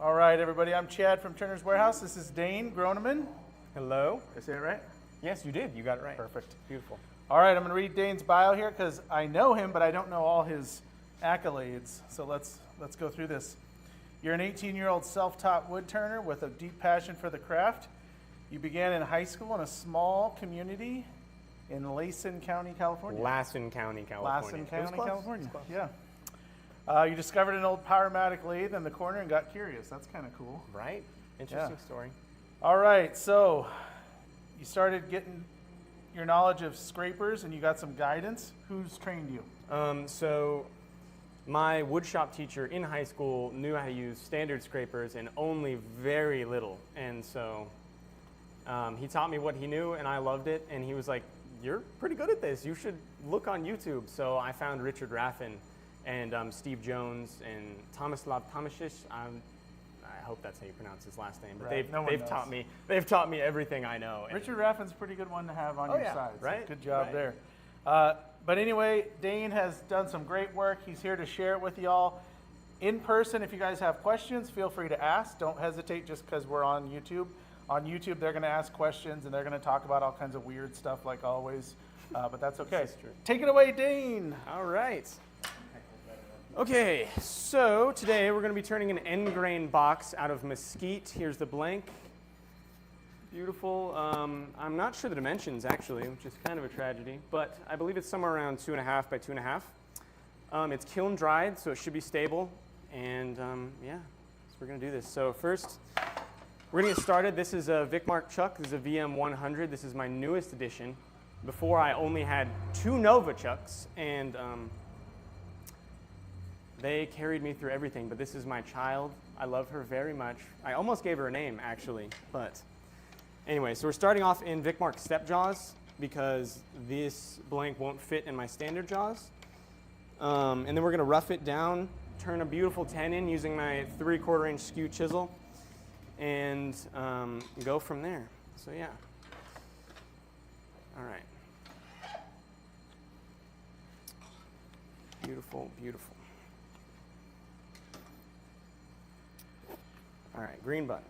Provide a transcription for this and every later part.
All right, everybody, I'm Chad from Turner's Warehouse. This is Dane Groneman. Hello. Did I say it right? Yes, you did. You got it right. Perfect. Beautiful. All right, I'm going to read Dane's bio here because I know him, but I don't know all his accolades. So let's go through this. You're an 18-year-old self-taught woodturner with a deep passion for the craft. You began in high school in a small community in Lassen County, California. Lassen County, California. Lassen County, Close. California. Yeah. You discovered an old Powermatic lathe in the corner and got curious. That's kind of cool. Right? Interesting story. All right, so you started getting your knowledge of scrapers and you got some guidance. Who's trained you? So my woodshop teacher in high school knew how to use standard scrapers and only very little. And so he taught me what he knew and I loved it. And he was like, you're pretty good at this. You should look on YouTube. So I found Richard Raffin and Steve Jones and Tomislav Tomasic. I hope that's how you pronounce his last name. But Right. they've taught me everything I know. Richard Raffin's a pretty good one to have on your side. So right? Good job Right. there. But anyway, Dane has done some great work. He's here to share it with y'all. In person, if you guys have questions, feel free to ask. Don't hesitate just because we're on YouTube. On YouTube, they're going to ask questions and they're going to talk about all kinds of weird stuff like always. But that's okay. This is true. Take it away, Dane. All right. Okay, so today we're going to be turning an end grain box out of mesquite. Here's the blank. Beautiful. I'm not sure the dimensions actually, which is kind of a tragedy, but I believe it's somewhere around 2.5 by 2.5. It's kiln dried, so it should be stable. And yeah, so we're going to do this. So first, we're going to get started. This is a Vicmark chuck. This is a VM100. This is my newest edition. Before I only had 2 Nova chucks, and they carried me through everything, but this is my child. I love her very much. I almost gave her a name, actually, but anyway, so we're starting off in Vicmark step jaws because this blank won't fit in my standard jaws. And then we're gonna rough it down, turn a beautiful 10 in using my 3/4 inch skew chisel, and go from there. So yeah. All right. Beautiful, beautiful. All right, green button.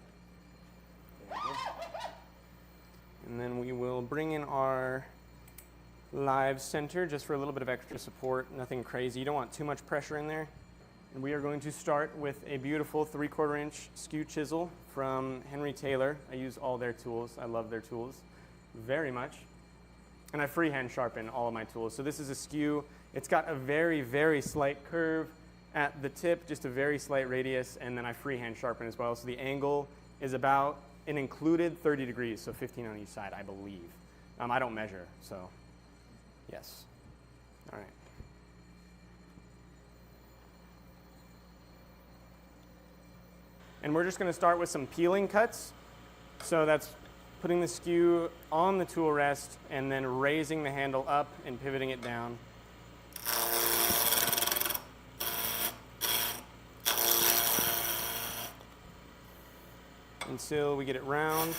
And then we will bring in our live center just for a little bit of extra support, nothing crazy. You don't want too much pressure in there. And we are going to start with a beautiful 3/4 inch skew chisel from Henry Taylor. I use all their tools. I love their tools very much. And I freehand sharpen all of my tools. So this is a skew. It's got a very, very slight curve at the tip, just a very slight radius, and then I freehand sharpen as well. So the angle is about an included 30 degrees, so 15 on each side, I believe. I don't measure, so yes. All right. And we're just going to start with some peeling cuts. So that's putting the skew on the tool rest and then raising the handle up and pivoting it down. Until we get it round.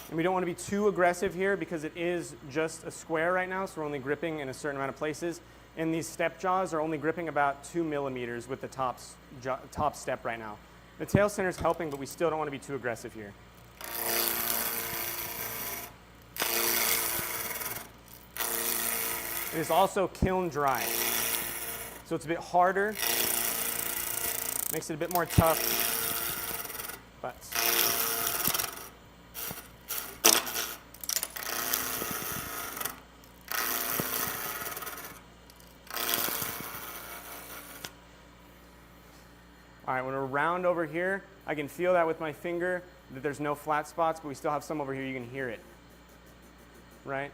And we don't want to be too aggressive here because it is just a square right now, so we're only gripping in a certain amount of places. And these step jaws are only gripping about 2 millimeters with the top step right now. The tail center is helping, but we still don't want to be too aggressive here. It is also kiln dry. So it's a bit harder, makes it a bit more tough, but all right, when we're round over here, I can feel that with my finger that there's no flat spots, but we still have some over here, you can hear it, right?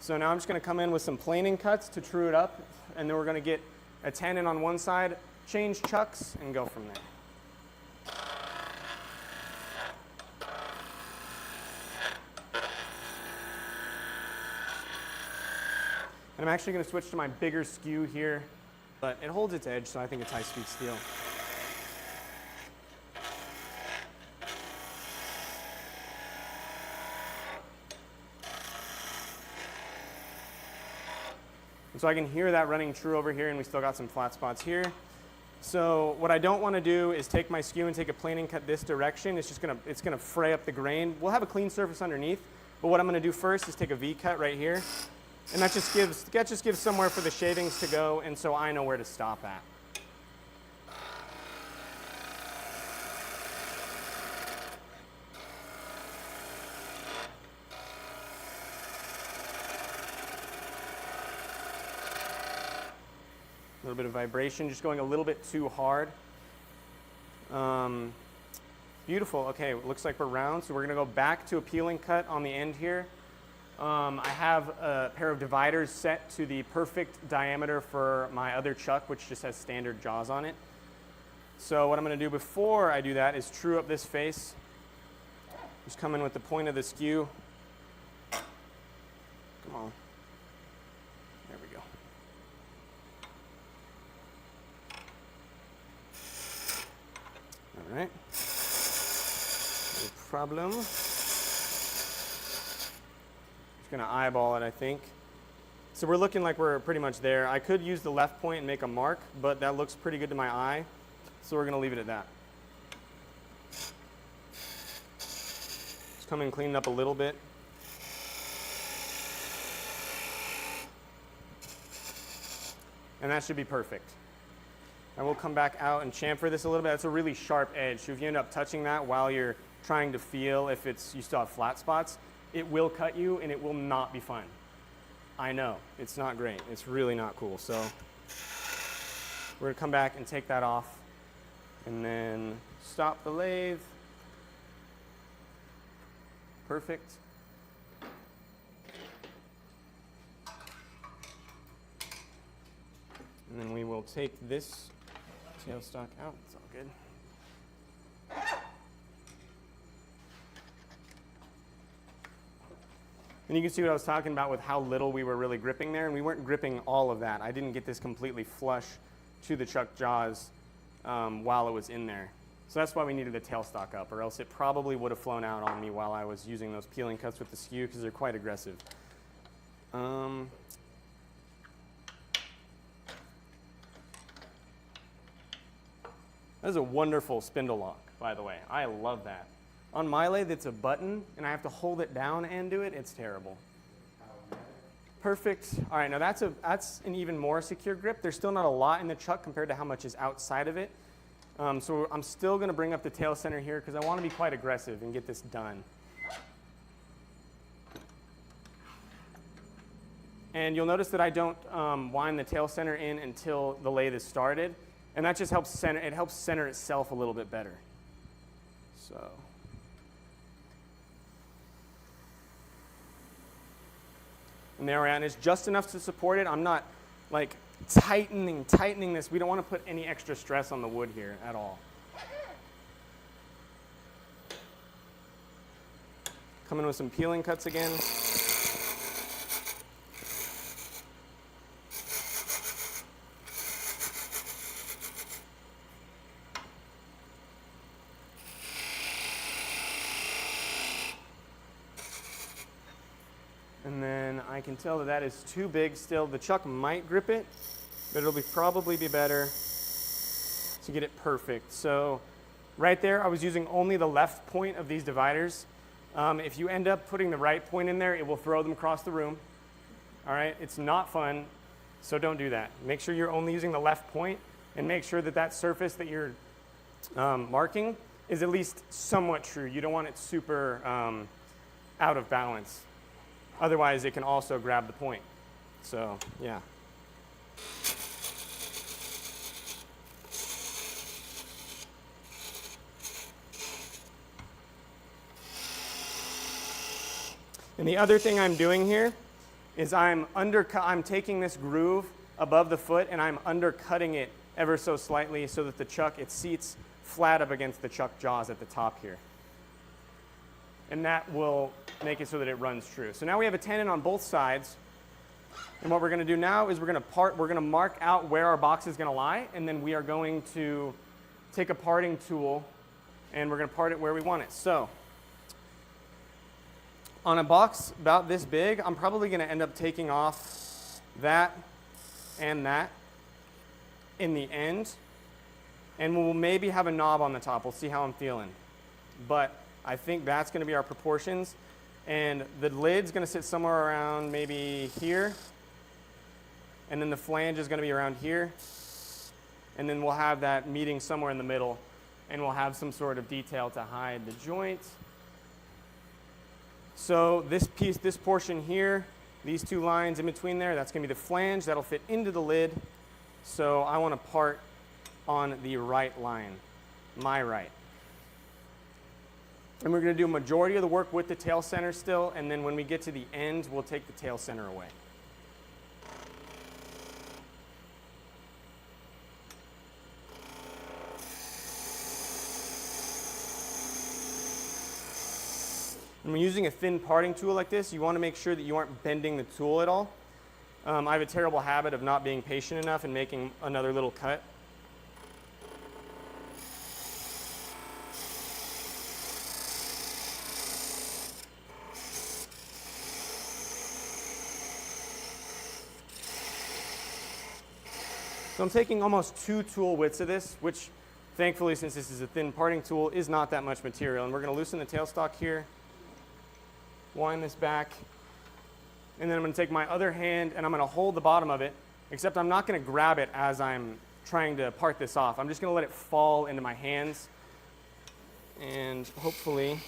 So now I'm just gonna come in with some planing cuts to true it up, and then we're gonna get a 10 in on one side, change chucks, and go from there. And I'm actually going to switch to my bigger skew here, but it holds its edge, so I think it's high-speed steel. And so I can hear that running true over here, and we still got some flat spots here. So what I don't want to do is take my skew and take a planing cut this direction. It's gonna fray up the grain. We'll have a clean surface underneath, but what I'm gonna do first is take a V cut right here, and that just gives somewhere for the shavings to go, and so I know where to stop at. A little bit of vibration, just going a little bit too hard. Beautiful. Okay, it looks like we're round, so we're gonna go back to a peeling cut on the end here. I have a pair of dividers set to the perfect diameter for my other chuck, which just has standard jaws on it. So what I'm gonna do before I do that is true up this face. Just come in with the point of the skew. Come on. There we go. All right. No problem. Just gonna eyeball it, I think. So we're looking like we're pretty much there. I could use the left point and make a mark, but that looks pretty good to my eye. So we're gonna leave it at that. Just come in and clean it up a little bit. And that should be perfect. And we'll come back out and chamfer this a little bit. That's a really sharp edge. So if you end up touching that while you're trying to feel if you still have flat spots, it will cut you and it will not be fun. I know, it's not great. It's really not cool. So we're gonna come back and take that off and then stop the lathe. Perfect. And then we will take this tailstock out. It's all good. And you can see what I was talking about with how little we were really gripping there, and we weren't gripping all of that. I didn't get this completely flush to the chuck jaws while it was in there. So that's why we needed the tailstock up, or else it probably would have flown out on me while I was using those peeling cuts with the skew, because they're quite aggressive. That is a wonderful spindle lock, by the way. I love that. On my lathe, it's a button, and I have to hold it down and do it. It's terrible. Perfect. All right, now that's an even more secure grip. There's still not a lot in the chuck compared to how much is outside of it. So I'm still going to bring up the tail center here because I want to be quite aggressive and get this done. And you'll notice that I don't wind the tail center in until the lathe is started. And that just helps center itself a little bit better. So. And there we are, and it's just enough to support it. I'm not like tightening this. We don't want to put any extra stress on the wood here at all. Come in with some peeling cuts again. And then I can tell that that is too big still. The chuck might grip it, but it'll probably be better to get it perfect. So right there, I was using only the left point of these dividers. If you end up putting the right point in there, it will throw them across the room. All right, it's not fun, so don't do that. Make sure you're only using the left point, and make sure that that surface that you're marking is at least somewhat true. You don't want it super out of balance. Otherwise, it can also grab the point. So, yeah. And the other thing I'm doing here is I'm taking this groove above the foot and I'm undercutting it ever so slightly so that it seats flat up against the chuck jaws at the top here. And that will make it so that it runs true. So now we have a tenon on both sides. And what we're going to do now is we're going to mark out where our box is going to lie, and then we are going to take a parting tool and we're going to part it where we want it. So on a box about this big, I'm probably going to end up taking off that and that in the end. And we'll maybe have a knob on the top. We'll see how I'm feeling. But I think that's going to be our proportions. And the lid's going to sit somewhere around maybe here. And then the flange is going to be around here. And then we'll have that meeting somewhere in the middle. And we'll have some sort of detail to hide the joint. So this piece, this portion here, these two lines in between there, that's going to be the flange. That'll fit into the lid. So I want to part on the right line, my right. And we're going to do a majority of the work with the tail center still, and then when we get to the end, we'll take the tail center away. When we're using a thin parting tool like this, you want to make sure that you aren't bending the tool at all. I have a terrible habit of not being patient enough and making another little cut. So I'm taking almost 2 tool widths of this, which thankfully, since this is a thin parting tool, is not that much material. And we're going to loosen the tailstock here, wind this back, and then I'm going to take my other hand and I'm going to hold the bottom of it, except I'm not going to grab it as I'm trying to part this off. I'm just going to let it fall into my hands, and hopefully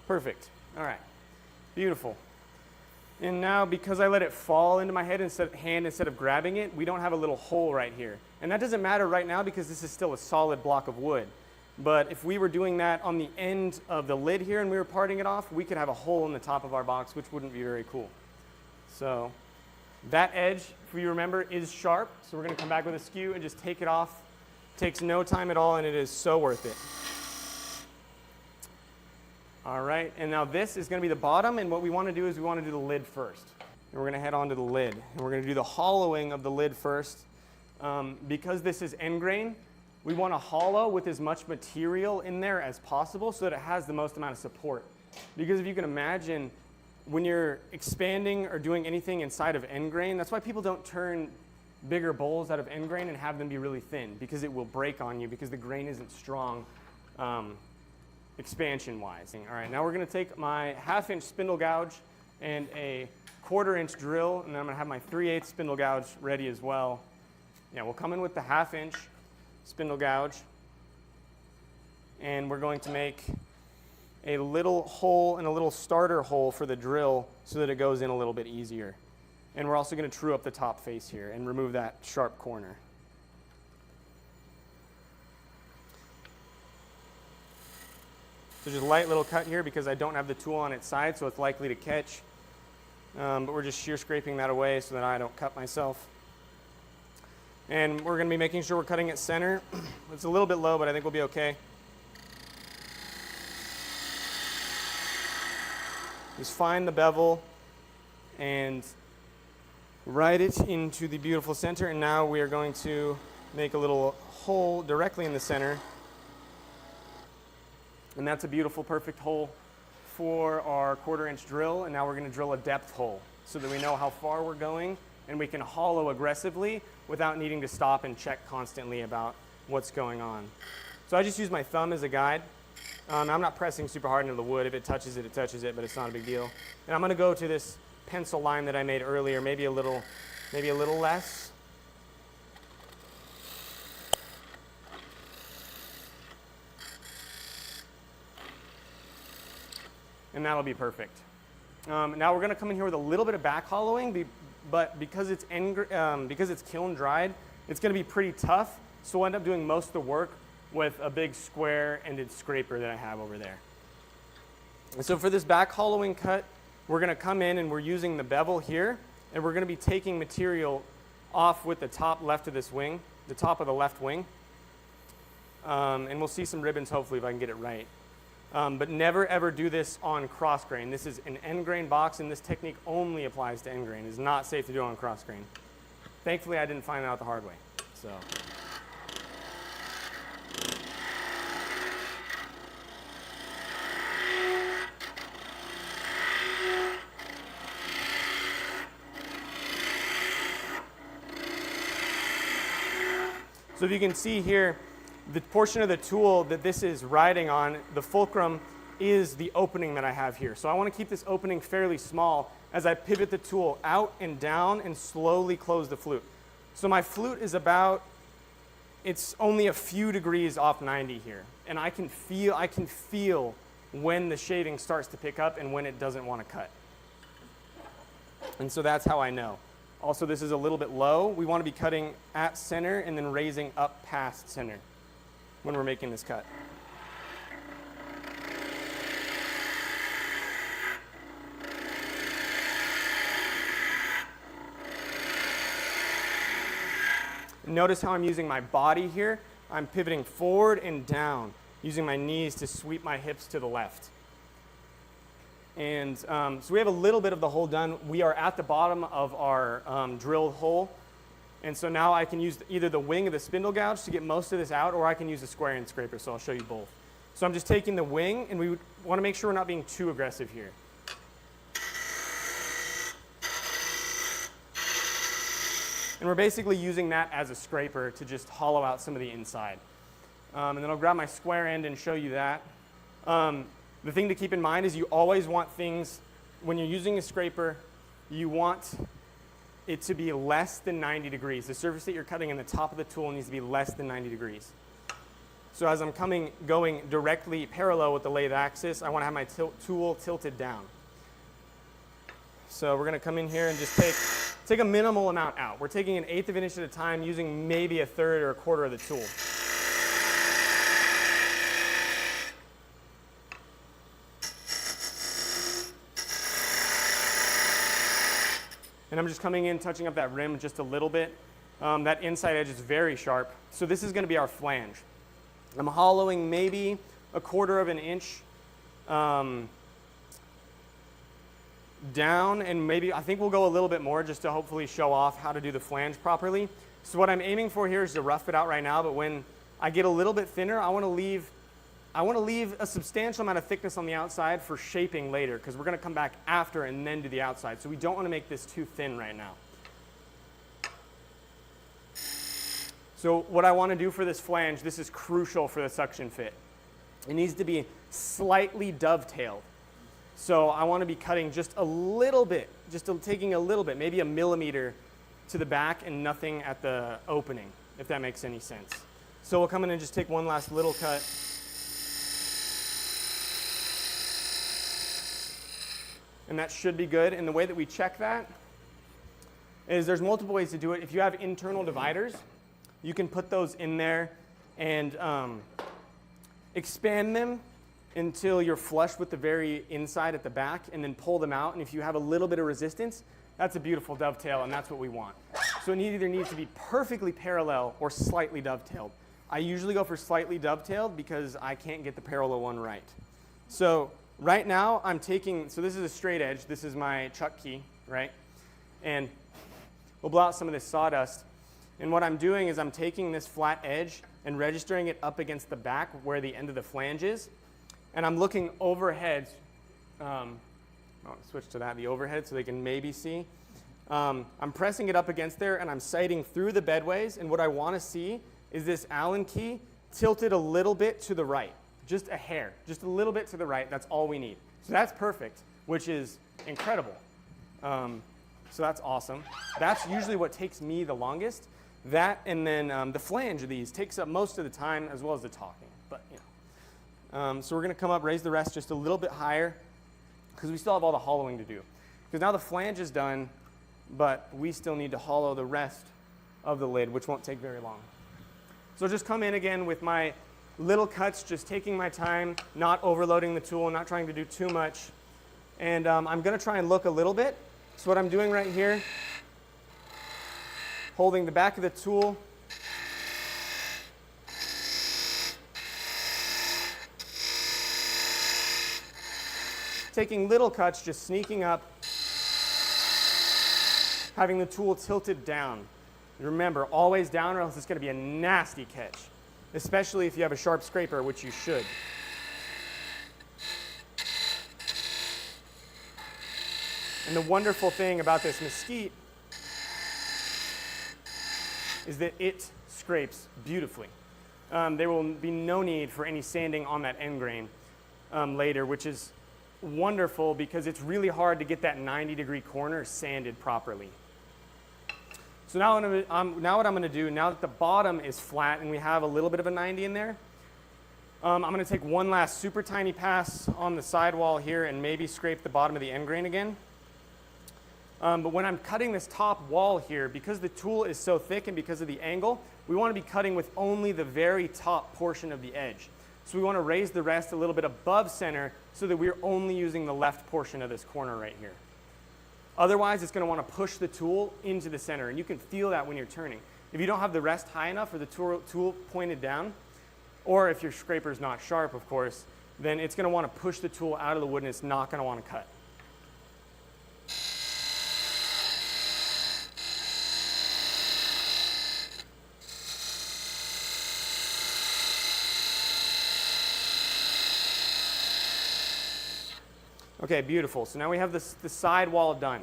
perfect. All right, beautiful. And now, because I let it fall into my hand instead of grabbing it, we don't have a little hole right here. And that doesn't matter right now because this is still a solid block of wood. But if we were doing that on the end of the lid here and we were parting it off, we could have a hole in the top of our box, which wouldn't be very cool. So that edge, if you remember, is sharp. So we're going to come back with a skew and just take it off. It takes no time at all, and it is so worth it. All right, and now this is going to be the bottom, and what we want to do is we want to do the lid first. And we're going to head on to the lid, and we're going to do the hollowing of the lid first. Because this is end grain, we want to hollow with as much material in there as possible so that it has the most amount of support. Because if you can imagine, when you're expanding or doing anything inside of end grain, that's why people don't turn bigger bowls out of end grain and have them be really thin, because it will break on you because the grain isn't strong. Expansion-wise. All right, now we're going to take my 1/2-inch spindle gouge and a 1/4-inch drill, and then I'm going to have my 3/8 spindle gouge ready as well. Yeah, we'll come in with the 1/2-inch spindle gouge, and we're going to make a little hole and a little starter hole for the drill so that it goes in a little bit easier. And we're also going to true up the top face here and remove that sharp corner. So just a light little cut here because I don't have the tool on its side, so it's likely to catch. But we're just shear scraping that away so that I don't cut myself. And we're going to be making sure we're cutting it center. It's a little bit low, but I think we'll be okay. Just find the bevel and ride it into the beautiful center. And now we are going to make a little hole directly in the center. And that's a beautiful, perfect hole for our 1/4-inch drill. And now we're going to drill a depth hole so that we know how far we're going and we can hollow aggressively without needing to stop and check constantly about what's going on. So I just use my thumb as a guide. I'm not pressing super hard into the wood. If it touches it, it touches it, but it's not a big deal. And I'm going to go to this pencil line that I made earlier, maybe a little less. And that'll be perfect. Now we're going to come in here with a little bit of back hollowing, but because it's kiln dried, it's going to be pretty tough. So we'll end up doing most of the work with a big square-ended scraper that I have over there. And so for this back hollowing cut, we're going to come in and we're using the bevel here, and we're going to be taking material off with the top left of this wing, the top of the left wing. And we'll see some ribbons hopefully if I can get it right. But never ever do this on cross grain. This is an end grain box, and this technique only applies to end grain. It's not safe to do on cross grain. Thankfully, I didn't find out the hard way. So if you can see here, the portion of the tool that this is riding on, the fulcrum, is the opening that I have here. So I want to keep this opening fairly small as I pivot the tool out and down and slowly close the flute. So my flute is it's only a few degrees off 90 here. And I can feel when the shaving starts to pick up and when it doesn't want to cut. And so that's how I know. Also, this is a little bit low. We want to be cutting at center and then raising up past center when we're making this cut. Notice how I'm using my body here. I'm pivoting forward and down, using my knees to sweep my hips to the left. And so we have a little bit of the hole done. We are at the bottom of our drilled hole. And so now I can use either the wing of the spindle gouge to get most of this out, or I can use a square end scraper, so I'll show you both. So I'm just taking the wing, and we want to make sure we're not being too aggressive here. And we're basically using that as a scraper to just hollow out some of the inside. And then I'll grab my square end and show you that. The thing to keep in mind is you always want things, when you're using a scraper, you want it to be less than 90 degrees. The surface that you're cutting in the top of the tool needs to be less than 90 degrees. So as I'm going directly parallel with the lathe axis, I want to have my tool tilted down. So we're going to come in here and just take a minimal amount out. We're taking 1/8 of an inch at a time, using maybe 1/3 or 1/4 of the tool. And I'm just coming in, touching up that rim just a little bit. That inside edge is very sharp. So this is going to be our flange. I'm hollowing maybe 1/4 of an inch down, and maybe I think we'll go a little bit more just to hopefully show off how to do the flange properly. So what I'm aiming for here is to rough it out right now, but when I get a little bit thinner, I want to leave a substantial amount of thickness on the outside for shaping later, because we're going to come back after and then do the outside. So we don't want to make this too thin right now. So what I want to do for this flange, this is crucial for the suction fit. It needs to be slightly dovetailed. So I want to be cutting just a little bit, taking a little bit, maybe 1 millimeter to the back and nothing at the opening, if that makes any sense. So we'll come in and just take one last little cut. And that should be good. And the way that we check that is there's multiple ways to do it. If you have internal dividers, you can put those in there and expand them until you're flush with the very inside at the back, and then pull them out. And if you have a little bit of resistance, that's a beautiful dovetail, and that's what we want. So it either needs to be perfectly parallel or slightly dovetailed. I usually go for slightly dovetailed because I can't get the parallel one right. So right now I'm taking, so this is a straight edge. This is my chuck key, right? And we'll blow out some of this sawdust. And what I'm doing is I'm taking this flat edge and registering it up against the back where the end of the flange is. And I'm looking overhead. I'll switch to that, the overhead, so they can maybe see. I'm pressing it up against there, and I'm sighting through the bedways. And what I want to see is this Allen key tilted a little bit to the right, just a hair, just a little bit to the right. That's all we need. So that's perfect, which is incredible. So that's awesome. That's usually what takes me the longest. That and then the flange of these takes up most of the time, as well as the talking. But you know. So we're going to come up, raise the rest just a little bit higher, because we still have all the hollowing to do. Because now the flange is done, but we still need to hollow the rest of the lid, which won't take very long. So just come in again with my little cuts, just taking my time, not overloading the tool, not trying to do too much. And I'm going to try and look a little bit. So what I'm doing right here, holding the back of the tool, taking little cuts, just sneaking up, having the tool tilted down. Remember, always down or else it's going to be a nasty catch, especially if you have a sharp scraper, which you should. And the wonderful thing about this mesquite is that it scrapes beautifully. There will be no need for any sanding on that end grain later, which is wonderful because it's really hard to get that 90-degree corner sanded properly. So now what I'm going to do, now that the bottom is flat and we have a little bit of a 90 in there, I'm going to take one last super tiny pass on the sidewall here and maybe scrape the bottom of the end grain again. But when I'm cutting this top wall here, because the tool is so thick and because of the angle, we want to be cutting with only the very top portion of the edge. So we want to raise the rest a little bit above center so that we're only using the left portion of this corner right here. Otherwise, it's going to want to push the tool into the center, and you can feel that when you're turning. If you don't have the rest high enough or the tool pointed down, or if your scraper is not sharp, of course, then it's going to want to push the tool out of the wood and it's not going to want to cut. Okay, beautiful. So now we have the side wall done.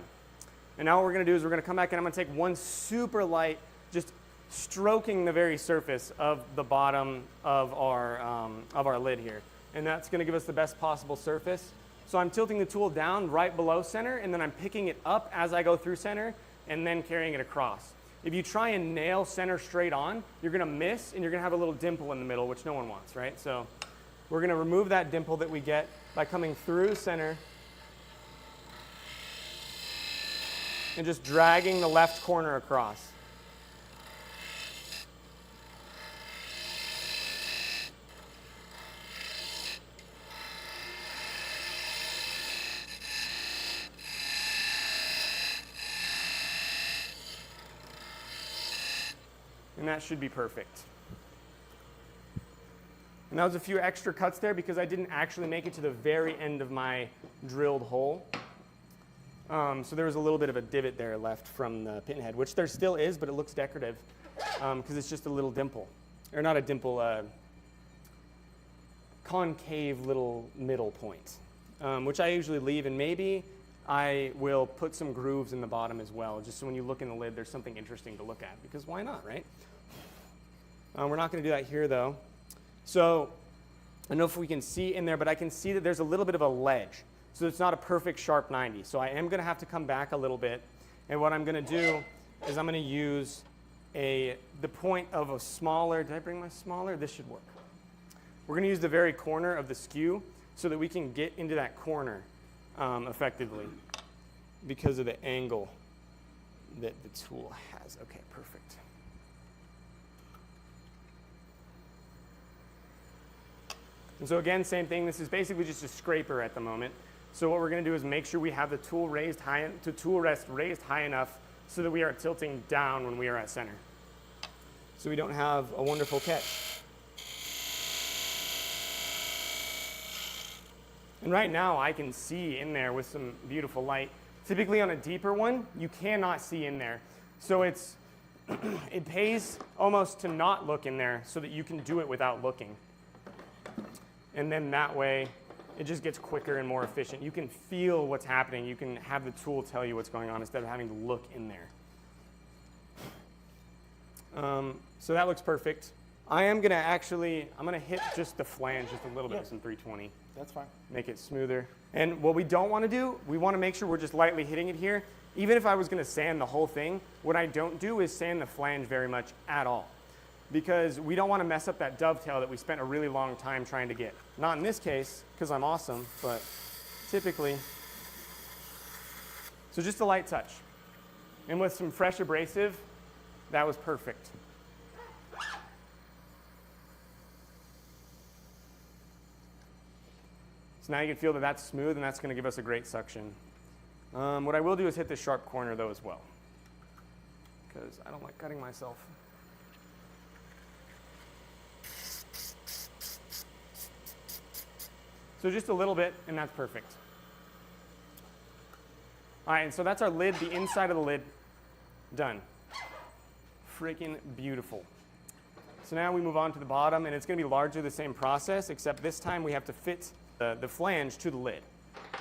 And now what we're going to do is we're going to come back and I'm going to take one super light, just stroking the very surface of the bottom of our lid here. And that's going to give us the best possible surface. So I'm tilting the tool down right below center, and then I'm picking it up as I go through center and then carrying it across. If you try and nail center straight on, you're going to miss and you're going to have a little dimple in the middle, which no one wants, right? So we're going to remove that dimple that we get by coming through center and just dragging the left corner across. And that should be perfect. And that was a few extra cuts there because I didn't actually make it to the very end of my drilled hole. So there was a little bit of a divot there left from the pinhead, which there still is, but it looks decorative because it's just a little dimple. Or not a dimple, concave little middle point, which I usually leave, and maybe I will put some grooves in the bottom as well, just so when you look in the lid, there's something interesting to look at, because why not, right? We're not going to do that here, though. So I don't know if we can see in there, but I can see that there's a little bit of a ledge. So it's not a perfect sharp 90. So I am going to have to come back a little bit. And what I'm going to do is I'm going to use the point of a smaller, did I bring my smaller? This should work. We're going to use the very corner of the skew so that we can get into that corner effectively because of the angle that the tool has. Okay, perfect. And so again, same thing. This is basically just a scraper at the moment. So what we're going to do is make sure we have the tool raised high, the tool rest raised high enough so that we are tilting down when we are at center. So we don't have a wonderful catch. And right now I can see in there with some beautiful light. Typically on a deeper one, you cannot see in there. So it pays almost to not look in there so that you can do it without looking. And then that way, it just gets quicker and more efficient. You can feel what's happening. You can have the tool tell you what's going on instead of having to look in there. So that looks perfect. I'm going to hit just the flange just a little bit with some 320. That's fine. Make it smoother. And what we don't want to do, we want to make sure we're just lightly hitting it here. Even if I was going to sand the whole thing, what I don't do is sand the flange very much at all, because we don't want to mess up that dovetail that we spent a really long time trying to get. Not in this case, because I'm awesome, but typically. So just a light touch. And with some fresh abrasive, that was perfect. So now you can feel that that's smooth, and that's going to give us a great suction. What I will do is hit the sharp corner, though, as well, because I don't like cutting myself. So just a little bit, and that's perfect. All right, and so that's our lid, the inside of the lid, done. Freaking beautiful. So now we move on to the bottom, and it's going to be largely the same process, except this time we have to fit the flange to the lid.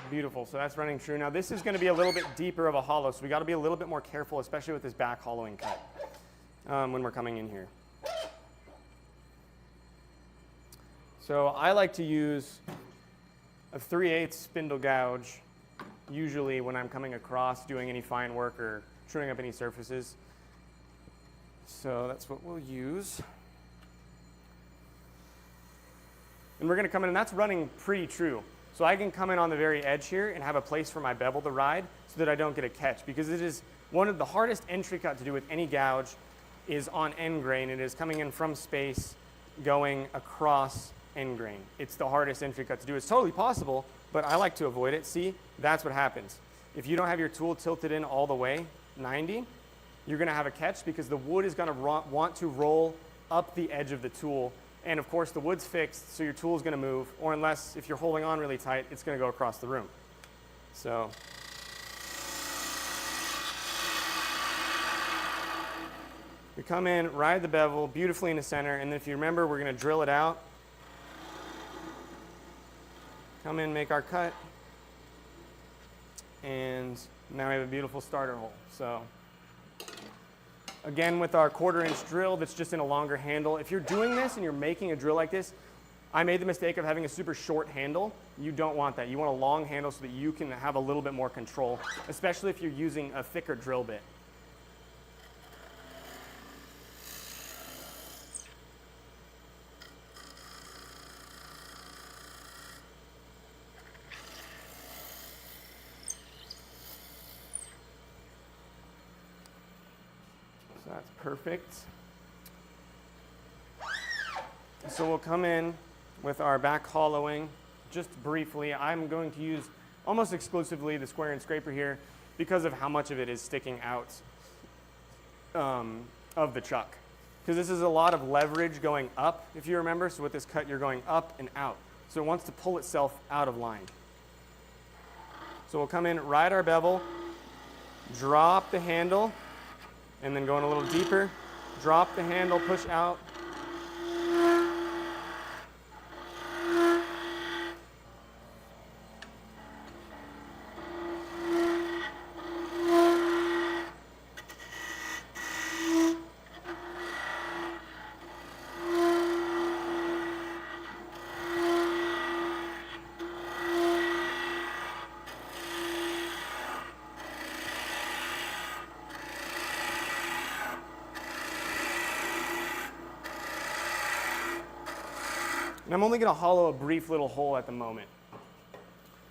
Beautiful, so that's running true. Now this is going to be a little bit deeper of a hollow, so we got to be a little bit more careful, especially with this back hollowing cut when we're coming in here. So I like to use a 3/8 spindle gouge, usually when I'm coming across doing any fine work or trimming up any surfaces. So that's what we'll use. And we're going to come in, and that's running pretty true. So I can come in on the very edge here and have a place for my bevel to ride so that I don't get a catch, because it is one of the hardest entry cut to do with any gouge is on end grain. It is coming in from space, going across end grain. It's the hardest entry cut to do. It's totally possible, but I like to avoid it. See, that's what happens. If you don't have your tool tilted in all the way, 90, you're going to have a catch because the wood is going to want to roll up the edge of the tool. And of course the wood's fixed, so your tool is going to move, or unless if you're holding on really tight, it's going to go across the room. So we come in, ride the bevel beautifully in the center, and then if you remember, we're going to drill it out. Come in, make our cut, and now we have a beautiful starter hole. So again, with our 1/4 inch drill that's just in a longer handle. If you're doing this and you're making a drill like this, I made the mistake of having a super short handle. You don't want that. You want a long handle so that you can have a little bit more control, especially if you're using a thicker drill bit. So that's perfect. So we'll come in with our back hollowing just briefly. I'm going to use almost exclusively the square and scraper here because of how much of it is sticking out of the chuck. Because this is a lot of leverage going up, if you remember. So with this cut, you're going up and out. So it wants to pull itself out of line. So we'll come in, ride our bevel, drop the handle, and then going a little deeper, drop the handle, push out. And I'm only going to hollow a brief little hole at the moment.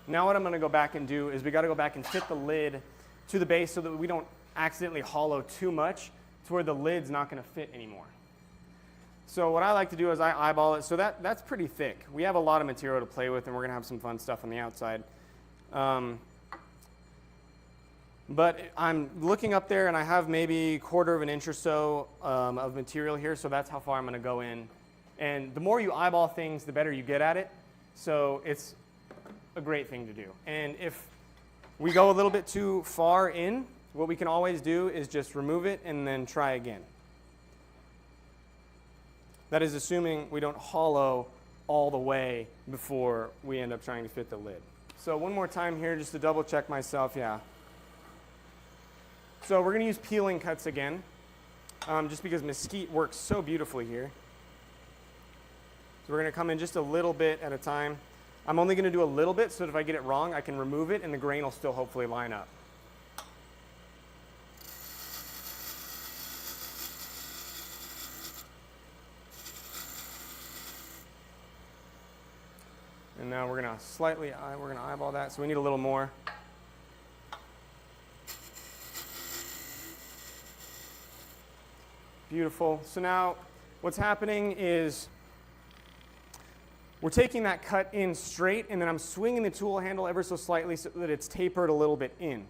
Now what I'm going to go back and do is we got to go back and fit the lid to the base so that we don't accidentally hollow too much to where the lid's not going to fit anymore. So what I like to do is I eyeball it. So that's pretty thick. We have a lot of material to play with, and we're going to have some fun stuff on the outside. But I'm looking up there, and I have maybe 1/4 of an inch or so of material here, so that's how far I'm going to go in. And the more you eyeball things, the better you get at it. So it's a great thing to do. And if we go a little bit too far in, what we can always do is just remove it and then try again. That is assuming we don't hollow all the way before we end up trying to fit the lid. So one more time here just to double check myself, yeah. So we're going to use peeling cuts again, just because mesquite works so beautifully here. So we're going to come in just a little bit at a time. I'm only going to do a little bit so that if I get it wrong, I can remove it and the grain will still hopefully line up. And now we're going to eyeball that, so we need a little more. Beautiful. So now what's happening is we're taking that cut in straight, and then I'm swinging the tool handle ever so slightly so that it's tapered a little bit in.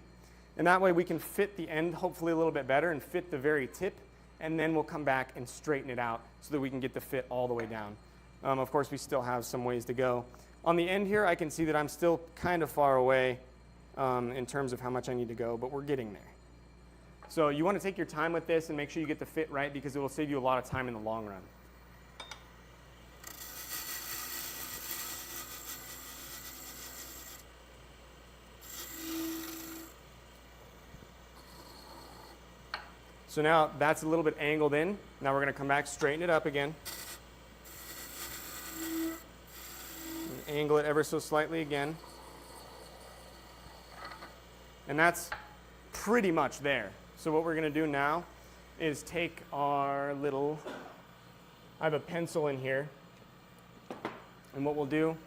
And that way we can fit the end hopefully a little bit better and fit the very tip, and then we'll come back and straighten it out so that we can get the fit all the way down. Of course, we still have some ways to go. On the end here, I can see that I'm still kind of far away in terms of how much I need to go, but we're getting there. So you want to take your time with this and make sure you get the fit right because it will save you a lot of time in the long run. So now that's a little bit angled in. Now we're going to come back, straighten it up again. And angle it ever so slightly again. And that's pretty much there. So what we're going to do now is take our little, I have a pencil in here. And what we'll do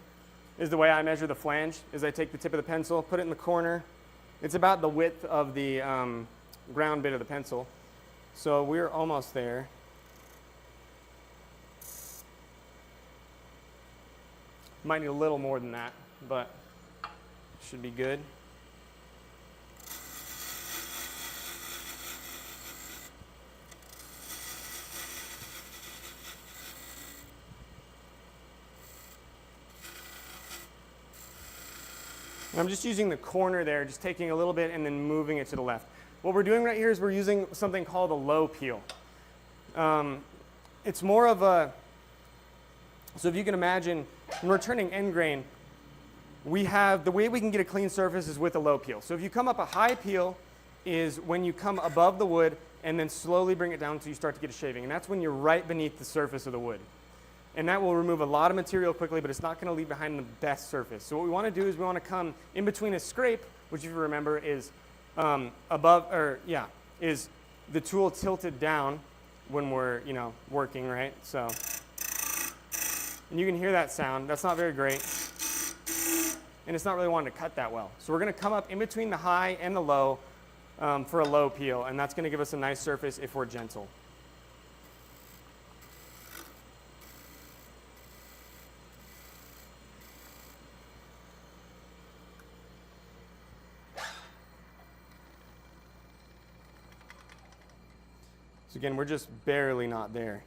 is the way I measure the flange is I take the tip of the pencil, put it in the corner. It's about the width of the ground bit of the pencil. So we're almost there. Might need a little more than that, but should be good. And I'm just using the corner there, just taking a little bit and then moving it to the left. What we're doing right here is we're using something called a low peel. It's more of a, so if you can imagine, when we're turning end grain, we have, the way we can get a clean surface is with a low peel. So if you come up, a high peel is when you come above the wood and then slowly bring it down until you start to get a shaving. And that's when you're right beneath the surface of the wood. And that will remove a lot of material quickly, but it's not going to leave behind the best surface. So what we want to do is we want to come in between a scrape, which if you remember is is the tool tilted down when we're, working, right? So, and you can hear that sound. That's not very great. And it's not really wanting to cut that well. So we're going to come up in between the high and the low for a low peel, and that's going to give us a nice surface if we're gentle. So again, we're just barely not there.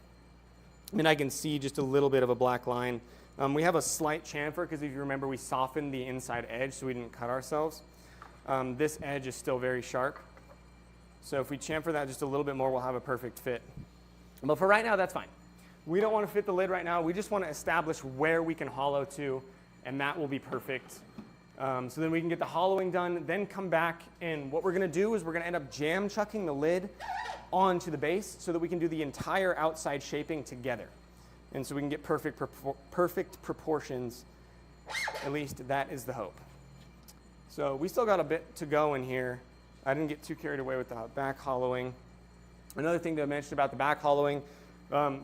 I mean, I can see just a little bit of a black line. We have a slight chamfer because if you remember, we softened the inside edge so we didn't cut ourselves. This edge is still very sharp. So if we chamfer that just a little bit more, we'll have a perfect fit. But for right now, that's fine. We don't want to fit the lid right now. We just want to establish where we can hollow to, and that will be perfect. So then we can get the hollowing done, then come back, and what we're going to do is we're going to end up jam chucking the lid onto the base so that we can do the entire outside shaping together. And so we can get perfect proportions. At least that is the hope. So we still got a bit to go in here. I didn't get too carried away with the back hollowing. Another thing to mention about the back hollowing,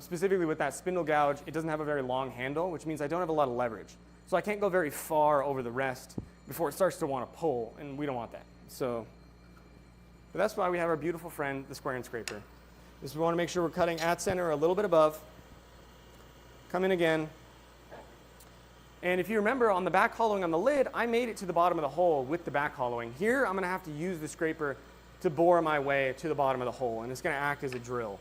specifically with that spindle gouge, it doesn't have a very long handle, which means I don't have a lot of leverage. So I can't go very far over the rest before it starts to want to pull, and we don't want that. But that's why we have our beautiful friend, the square and scraper. Is we want to make sure we're cutting at center or a little bit above. Come in again. And if you remember on the back hollowing on the lid, I made it to the bottom of the hole with the back hollowing. Here, I'm going to have to use the scraper to bore my way to the bottom of the hole, and it's going to act as a drill.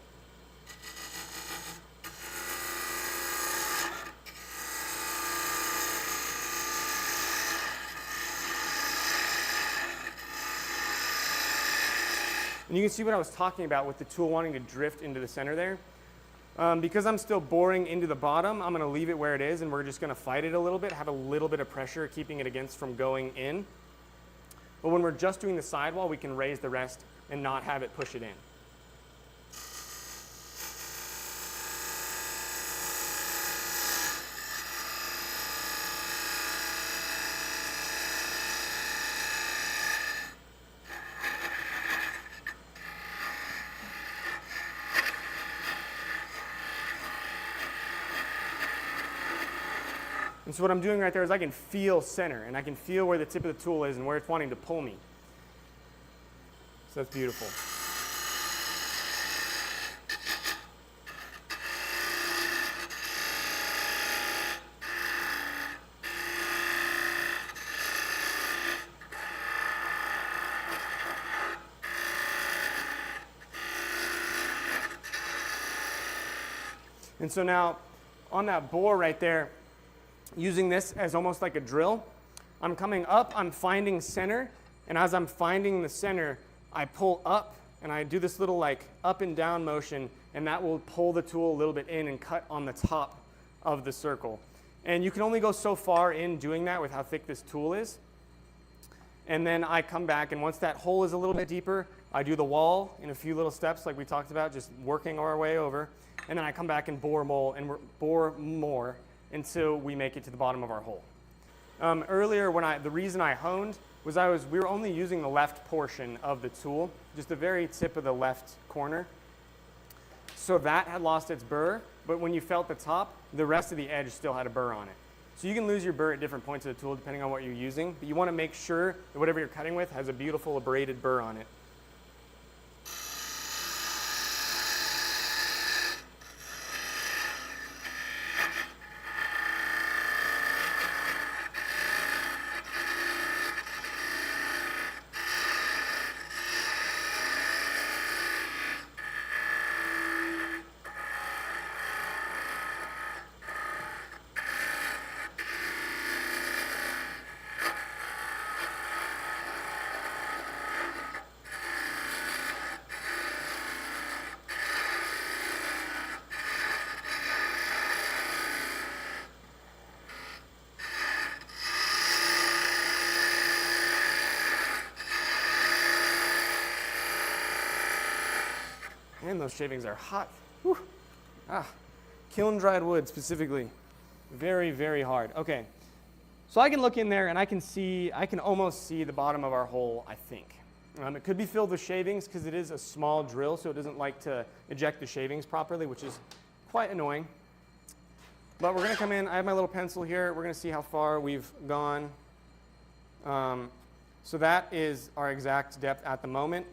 And you can see what I was talking about with the tool wanting to drift into the center there. Because I'm still boring into the bottom, I'm going to leave it where it is, and we're just going to fight it a little bit, have a little bit of pressure keeping it against from going in. But when we're just doing the sidewall, we can raise the rest and not have it push it in. And so what I'm doing right there is I can feel center, and I can feel where the tip of the tool is and where it's wanting to pull me. So that's beautiful. And so now on that bore right there, using this as almost like a drill, I'm coming up, I'm finding center, And as I'm finding the center, I pull up and I do this little like up and down motion, and that will pull the tool a little bit in and cut on the top of the circle. And you can only go so far in doing that with how thick this tool is. And then I come back, and once that hole is a little bit deeper, I do the wall in a few little steps like we talked about, just working our way over. And then I come back and bore more until we make it to the bottom of our hole. Earlier, the reason I honed was we were only using the left portion of the tool, just the very tip of the left corner. So that had lost its burr, but when you felt the top, the rest of the edge still had a burr on it. So you can lose your burr at different points of the tool depending on what you're using, but you want to make sure that whatever you're cutting with has a beautiful abraded burr on it. Man, those shavings are hot. Whew. Kiln dried wood specifically. Very, very hard. Okay, so I can look in there and I can almost see the bottom of our hole, I think. It could be filled with shavings because it is a small drill, so it doesn't like to eject the shavings properly, which is quite annoying. But we're going to come in. I have my little pencil here. We're going to see how far we've gone. So that is our exact depth at the moment.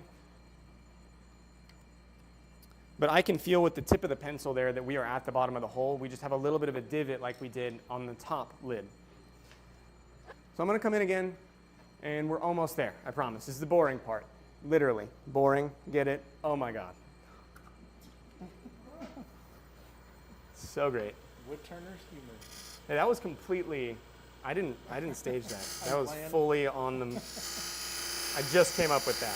But I can feel with the tip of the pencil there that we are at the bottom of the hole. We just have a little bit of a divot like we did on the top lid. So I'm going to come in again, and we're almost there, I promise. This is the boring part. Literally. Boring. Get it? Oh my God. So great. Woodturner's humor. Hey, that was completely, I didn't stage that. That was fully on the, I just came up with that.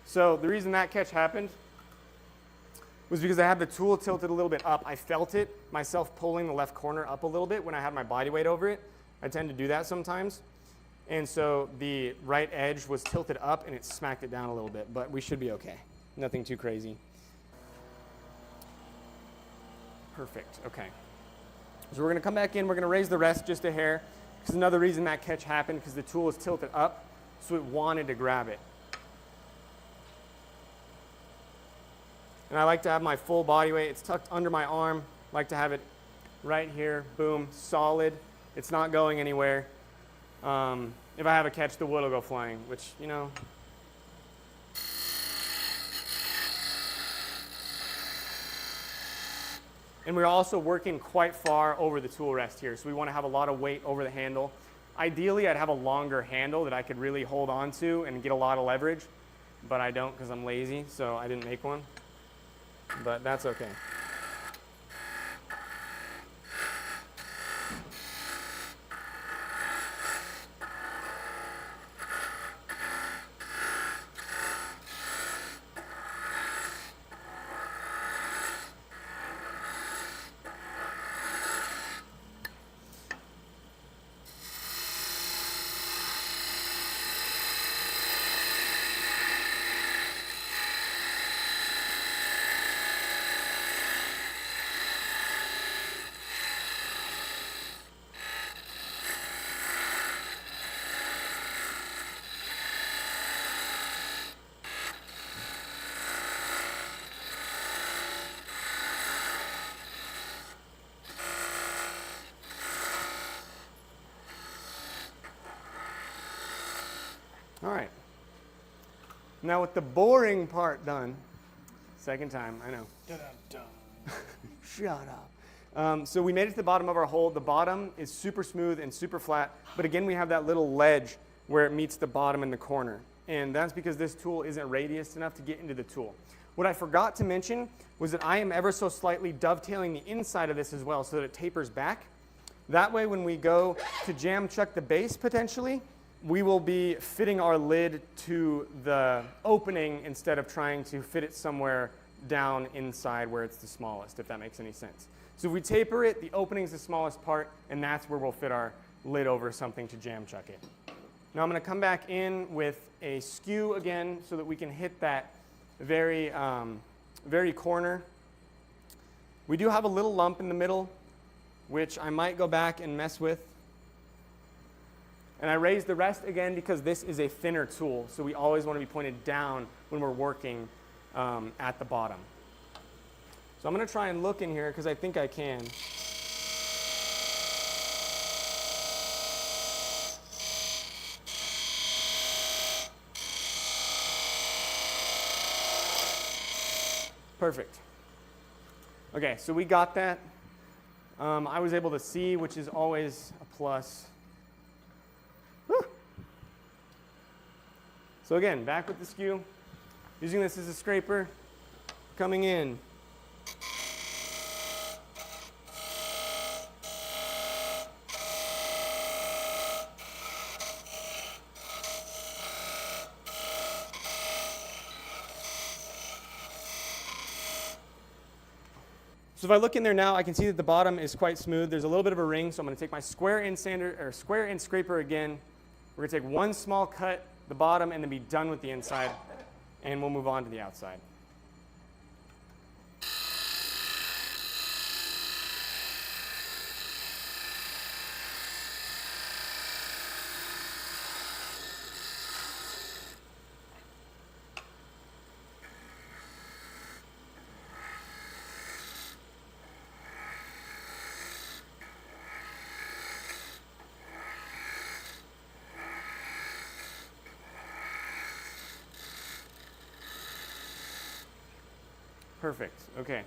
So the reason that catch happened was because I had the tool tilted a little bit up. I felt it myself pulling the left corner up a little bit when I had my body weight over it. I tend to do that sometimes. And so the right edge was tilted up and it smacked it down a little bit, but we should be okay. Nothing too crazy. Perfect, okay. So we're gonna come back in, we're gonna raise the rest just a hair. Because another reason that catch happened because the tool was tilted up, so it wanted to grab it. And I like to have my full body weight. It's tucked under my arm. I like to have it right here, boom, solid. It's not going anywhere. If I have a catch, the wood will go flying, which, you know. And we're also working quite far over the tool rest here, so we want to have a lot of weight over the handle. Ideally, I'd have a longer handle that I could really hold on to and get a lot of leverage, but I don't because I'm lazy, so I didn't make one. But that's okay. All right. Now with the boring part done, second time, I know. Dun-dun-dun. Shut up. So we made it to the bottom of our hole. The bottom is super smooth and super flat, but again, we have that little ledge where it meets the bottom in the corner. And that's because this tool isn't radiused enough to get into the tool. What I forgot to mention was that I am ever so slightly dovetailing the inside of this as well so that it tapers back. That way when we go to jam chuck the base potentially, we will be fitting our lid to the opening instead of trying to fit it somewhere down inside where it's the smallest, if that makes any sense. So if we taper it, the opening is the smallest part, and that's where we'll fit our lid over something to jam chuck it. Now I'm going to come back in with a skew again so that we can hit that very corner. We do have a little lump in the middle, which I might go back and mess with. And I raise the rest again because this is a thinner tool, so we always want to be pointed down when we're working at the bottom. So I'm going to try and look in here because I think I can. Perfect. Okay, so we got that. I was able to see, which is always a plus. Whew. So again, back with the skew, using this as a scraper, coming in. So if I look in there now, I can see that the bottom is quite smooth. There's a little bit of a ring, so I'm going to take my square end scraper again. We're going to take one small cut, the bottom, and then be done with the inside, and we'll move on to the outside. Perfect. Okay.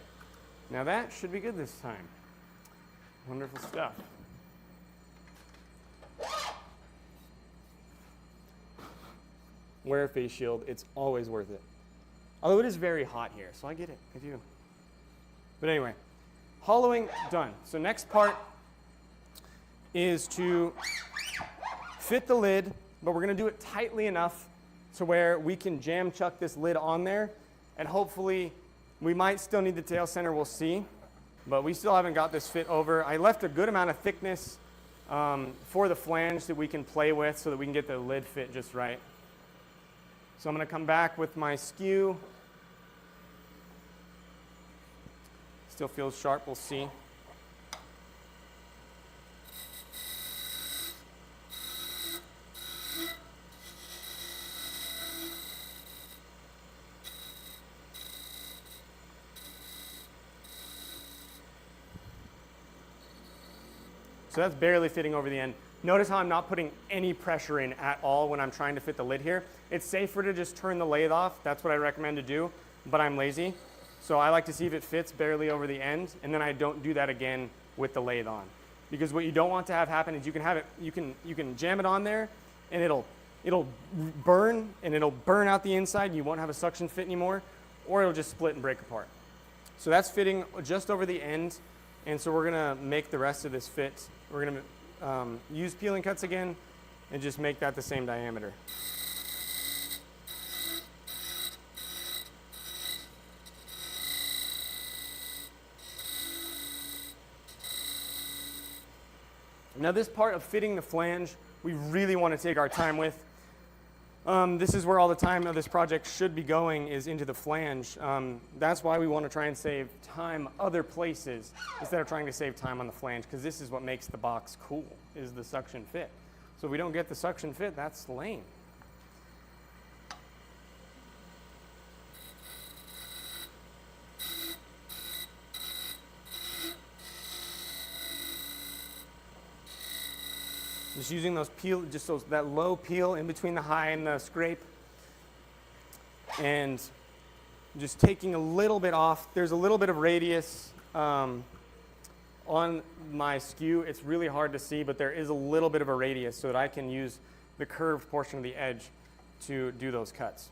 Now that should be good this time. Wonderful stuff. Wear a face shield. It's always worth it. Although it is very hot here, so I get it. I do. But anyway, hollowing done. So next part is to fit the lid, but we're going to do it tightly enough to where we can jam chuck this lid on there, and hopefully we might still need the tail center, we'll see, but we still haven't got this fit over. I left a good amount of thickness for the flange that we can play with so that we can get the lid fit just right. So I'm going to come back with my skew. Still feels sharp, we'll see. So that's barely fitting over the end. Notice how I'm not putting any pressure in at all when I'm trying to fit the lid here. It's safer to just turn the lathe off. That's what I recommend to do, but I'm lazy. So I like to see if it fits barely over the end, and then I don't do that again with the lathe on. Because what you don't want to have happen is you can jam it on there, and it'll burn, and it'll burn out the inside, and you won't have a suction fit anymore, or it'll just split and break apart. So that's fitting just over the end. And so we're going to make the rest of this fit. We're going to use peeling cuts again and just make that the same diameter. Now this part of fitting the flange, we really want to take our time with. This is where all the time of this project should be going, is into the flange. That's why we want to try and save time other places instead of trying to save time on the flange, because this is what makes the box cool, is the suction fit. So if we don't get the suction fit, that's lame. Just using those peel, that low peel in between the high and the scrape. and just taking a little bit off. There's a little bit of radius on my skew. It's really hard to see, but there is a little bit of a radius so that I can use the curved portion of the edge to do those cuts.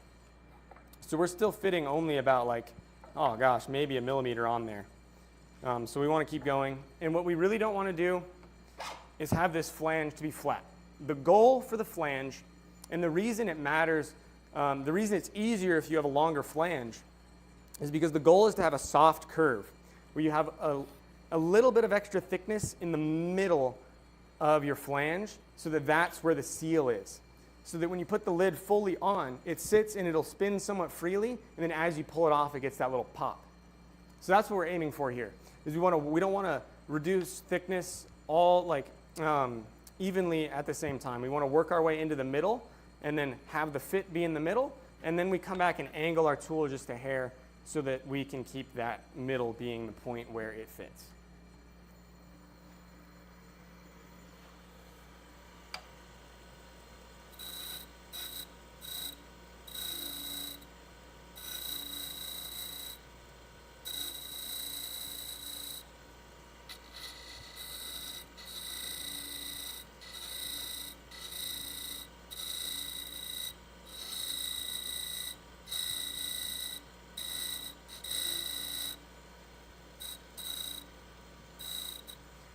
So we're still fitting only about like, oh gosh, maybe a millimeter on there. So we want to keep going. And what we really don't want to do is have this flange to be flat. The goal for the flange, and the reason it matters, the reason it's easier if you have a longer flange, is because the goal is to have a soft curve where you have a little bit of extra thickness in the middle of your flange so that that's where the seal is. So that when you put the lid fully on, it sits and it'll spin somewhat freely, and then as you pull it off, it gets that little pop. So that's what we're aiming for here. Is we don't want to reduce thickness all like evenly at the same time. We want to work our way into the middle and then have the fit be in the middle, and then we come back and angle our tool just a hair so that we can keep that middle being the point where it fits.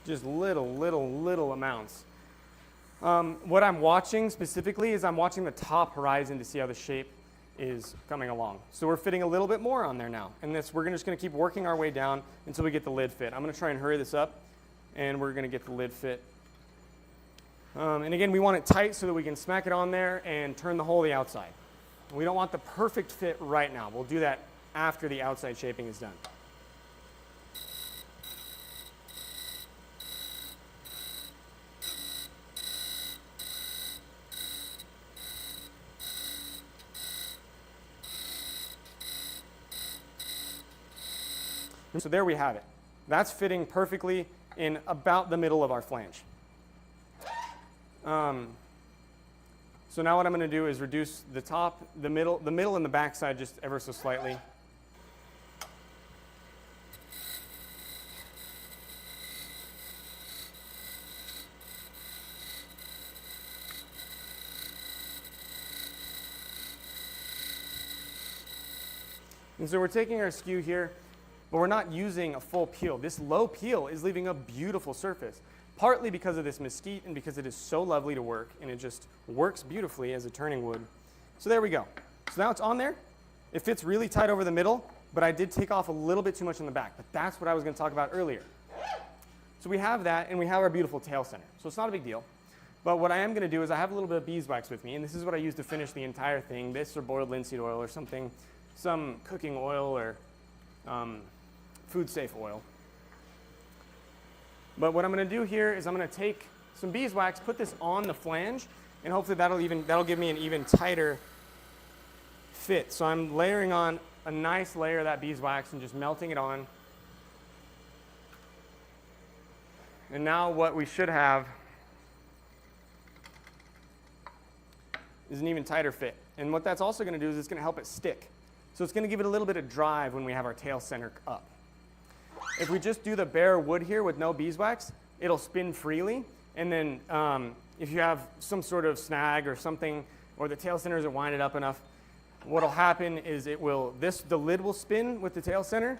Just little amounts. What I'm watching specifically is I'm watching the top horizon to see how the shape is coming along. So we're fitting a little bit more on there now. And we're just going to keep working our way down until we get the lid fit. I'm going to try and hurry this up, and we're going to get the lid fit. And again, we want it tight so that we can smack it on there and turn the hole the outside. We don't want the perfect fit right now. We'll do that after the outside shaping is done. So there we have it. That's fitting perfectly in about the middle of our flange. So now what I'm going to do is reduce the top, the middle and the back side just ever so slightly. And so we're taking our skew here, but we're not using a full peel. This low peel is leaving a beautiful surface, partly because of this mesquite and because it is so lovely to work, and it just works beautifully as a turning wood. So there we go. So now it's on there. It fits really tight over the middle, but I did take off a little bit too much in the back, but that's what I was going to talk about earlier. So we have that, and we have our beautiful tail center. So it's not a big deal. But what I am going to do is I have a little bit of beeswax with me, and this is what I use to finish the entire thing, this or boiled linseed oil or something, some cooking oil or food safe oil. But what I'm going to do here is I'm going to take some beeswax, put this on the flange, and hopefully that'll give me an even tighter fit. So I'm layering on a nice layer of that beeswax and just melting it on. And now what we should have is an even tighter fit. And what that's also going to do is it's going to help it stick. So it's going to give it a little bit of drive when we have our tail center up. If we just do the bare wood here with no beeswax, it'll spin freely. And then if you have some sort of snag or something, or the tail center isn't winded up enough, what'll happen is the lid will spin with the tail center,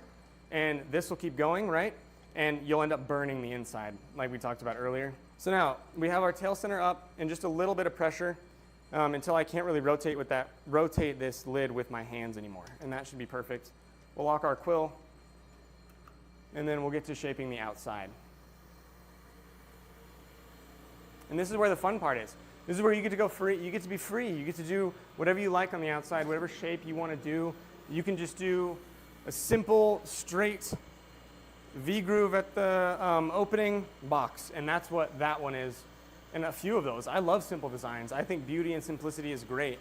and this will keep going, right? And you'll end up burning the inside, like we talked about earlier. So now we have our tail center up, and just a little bit of pressure until I can't really rotate this lid with my hands anymore, and that should be perfect. We'll lock our quill, and then we'll get to shaping the outside. And this is where the fun part is. This is where you get to go free. You get to be free. You get to do whatever you like on the outside, whatever shape you want to do. You can just do a simple, straight V-groove at the opening box, and that's what that one is. And a few of those. I love simple designs. I think beauty and simplicity is great.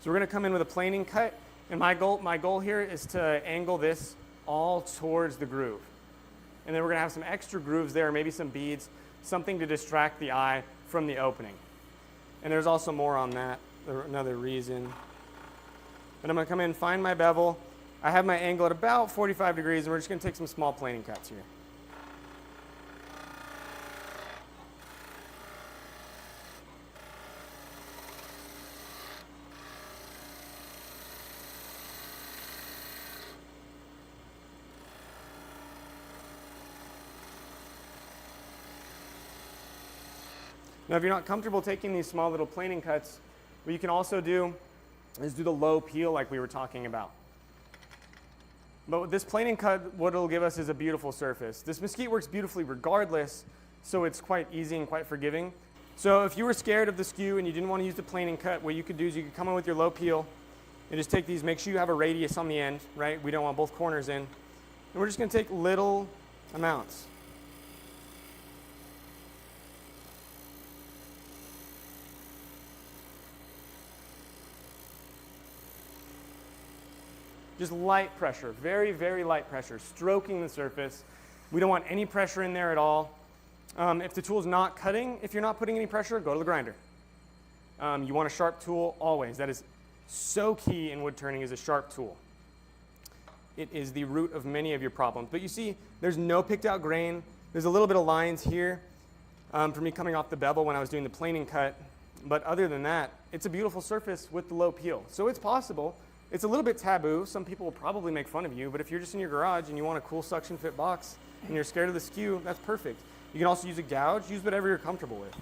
So we're going to come in with a planing cut, and my goal here is to angle this all towards the groove. And then we're going to have some extra grooves there, maybe some beads, something to distract the eye from the opening. And there's also more on that, another reason. And I'm going to come in, find my bevel. I have my angle at about 45 degrees, and we're just going to take some small planing cuts here. Now, if you're not comfortable taking these small little planing cuts, what you can also do is do the low peel like we were talking about. But with this planing cut, what it'll give us is a beautiful surface. This mesquite works beautifully regardless, so it's quite easy and quite forgiving. So if you were scared of the skew and you didn't want to use the planing cut, what you could do is you could come in with your low peel and just take these, make sure you have a radius on the end, right? We don't want both corners in. And we're just going to take little amounts. Just light pressure, very, very light pressure, stroking the surface. We don't want any pressure in there at all. If the tool's not cutting, if you're not putting any pressure, go to the grinder. You want a sharp tool always. That is so key in wood turning, is a sharp tool. It is the root of many of your problems. But you see, there's no picked out grain. There's a little bit of lines here for me coming off the bevel when I was doing the planing cut. But other than that, it's a beautiful surface with the low peel. So it's possible. It's a little bit taboo. Some people will probably make fun of you, but if you're just in your garage and you want a cool suction fit box and you're scared of the skew, that's perfect. You can also use a gouge, use whatever you're comfortable with.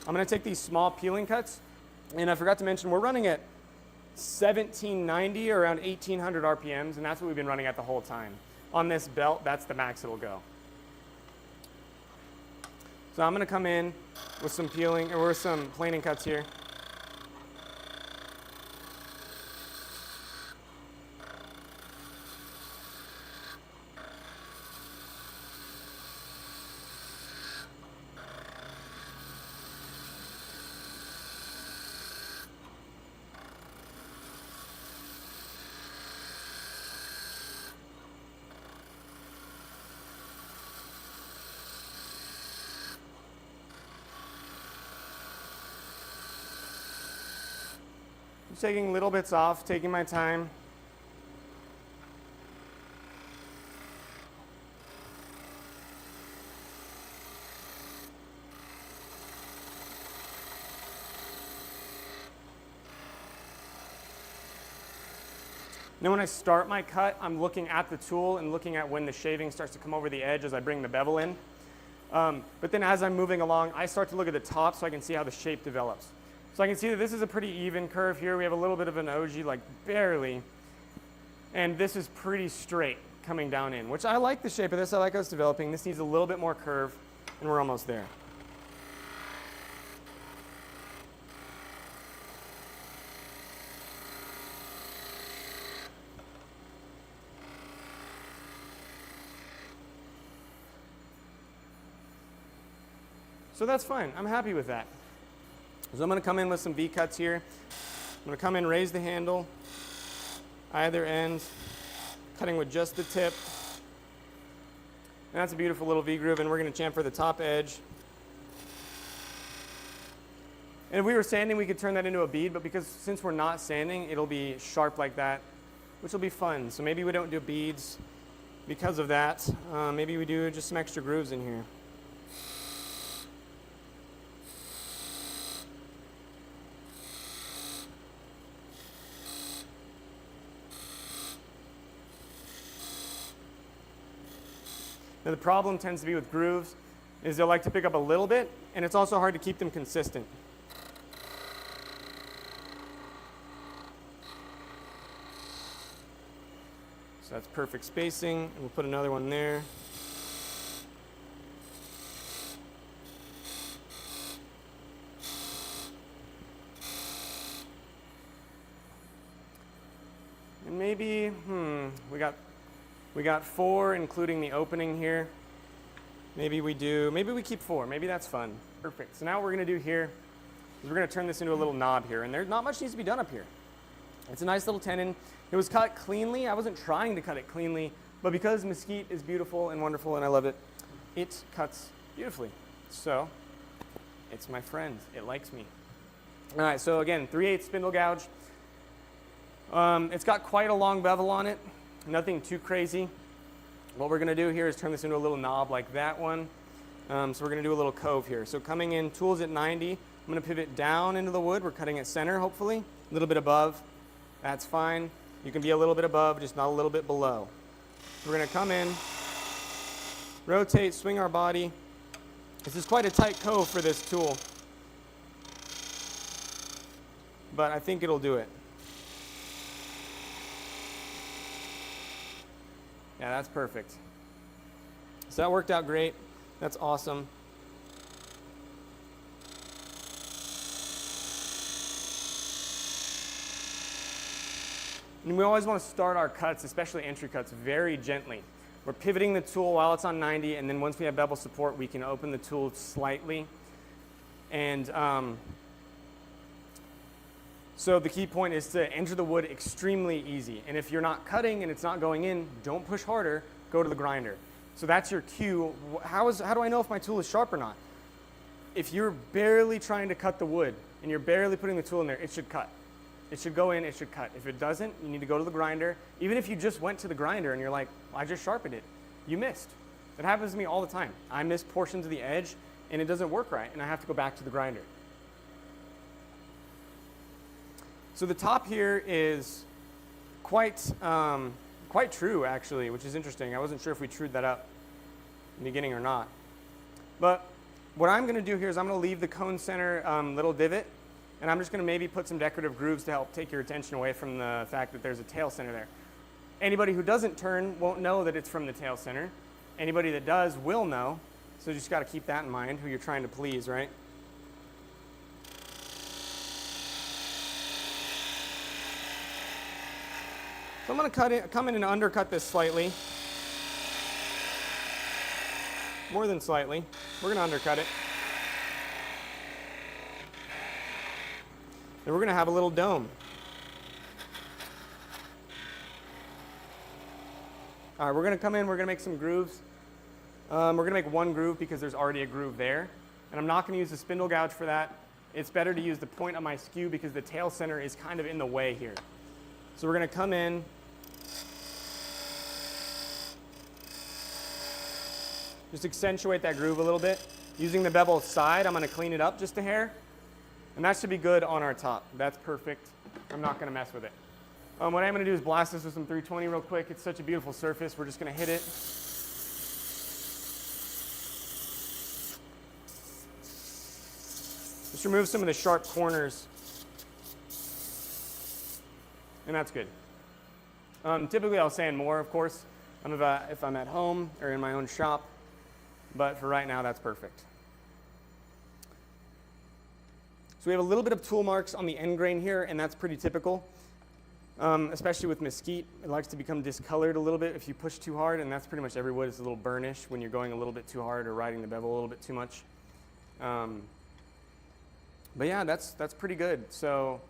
I'm going to take these small peeling cuts, and I forgot to mention we're running at 1790 or around 1800 RPMs, and that's what we've been running at the whole time. On this belt, that's the max it'll go. So I'm going to come in with some peeling, or with some planing cuts here. Just taking little bits off, taking my time. Now when I start my cut, I'm looking at the tool and looking at when the shaving starts to come over the edge as I bring the bevel in. But then as I'm moving along, I start to look at the top so I can see how the shape develops. So I can see that this is a pretty even curve here. We have a little bit of an ogee, like barely. And this is pretty straight coming down in, which I like the shape of this. I like how it's developing. This needs a little bit more curve, and we're almost there. So that's fine. I'm happy with that. So I'm going to come in with some V-cuts here. I'm going to come in, raise the handle, either end, cutting with just the tip. And that's a beautiful little V-groove, and we're going to chamfer the top edge. And if we were sanding, we could turn that into a bead, but since we're not sanding, it'll be sharp like that, which will be fun. So maybe we don't do beads because of that. Maybe we do just some extra grooves in here. Now the problem tends to be with grooves is they'll like to pick up a little bit, and it's also hard to keep them consistent. So that's perfect spacing, and we'll put another one there. And maybe, we got 4, including the opening here. Maybe we keep 4. Maybe that's fun. Perfect. So now what we're going to do here is we're going to turn this into a little knob here. And there's not much needs to be done up here. It's a nice little tenon. It was cut cleanly. I wasn't trying to cut it cleanly, but because mesquite is beautiful and wonderful and I love it, it cuts beautifully. So it's my friend. It likes me. All right, so again, 3/8 spindle gouge. It's got quite a long bevel on it. Nothing too crazy. What we're going to do here is turn this into a little knob like that one. So we're going to do a little cove here. So coming in, tools at 90. I'm going to pivot down into the wood. We're cutting at center, hopefully. A little bit above. That's fine. You can be a little bit above, just not a little bit below. We're going to come in, rotate, swing our body. This is quite a tight cove for this tool, but I think it'll do it. Yeah, that's perfect. So that worked out great. That's awesome. And we always want to start our cuts, especially entry cuts, very gently. We're pivoting the tool while it's on 90, and then once we have bevel support, we can open the tool slightly. And so the key point is to enter the wood extremely easy. And if you're not cutting and it's not going in, don't push harder, go to the grinder. So that's your cue. How do I know if my tool is sharp or not? If you're barely trying to cut the wood and you're barely putting the tool in there, it should cut. It should go in, it should cut. If it doesn't, you need to go to the grinder. Even if you just went to the grinder and you're like, well, I just sharpened it, you missed. It happens to me all the time. I miss portions of the edge and it doesn't work right and I have to go back to the grinder. So the top here is quite true actually, which is interesting. I wasn't sure if we trued that up in the beginning or not. But what I'm gonna do here is I'm gonna leave the cone center little divot, and I'm just going to maybe put some decorative grooves to help take your attention away from the fact that there's a tail center there. Anybody who doesn't turn won't know that it's from the tail center. Anybody that does will know. So you just got to keep that in mind, who you're trying to please, right? So I'm going to come in and undercut this slightly. More than slightly. We're going to undercut it. Then we're going to have a little dome. All right, we're going to come in, we're going to make some grooves. We're going to make one groove because there's already a groove there. And I'm not going to use the spindle gouge for that. It's better to use the point of my skew because the tail center is kind of in the way here. So we're going to come in. Just accentuate that groove a little bit. Using the bevel side, I'm going to clean it up just a hair. And that should be good on our top. That's perfect. I'm not going to mess with it. What I'm going to do is blast this with some 320 real quick. It's such a beautiful surface. We're just going to hit it. Just remove some of the sharp corners. And that's good. Typically I'll sand more, of course, if I'm at home or in my own shop. But for right now, that's perfect. So we have a little bit of tool marks on the end grain here, and that's pretty typical, especially with mesquite. It likes to become discolored a little bit if you push too hard, and that's pretty much every wood is a little burnish when you're going a little bit too hard or riding the bevel a little bit too much. But yeah, that's pretty good. So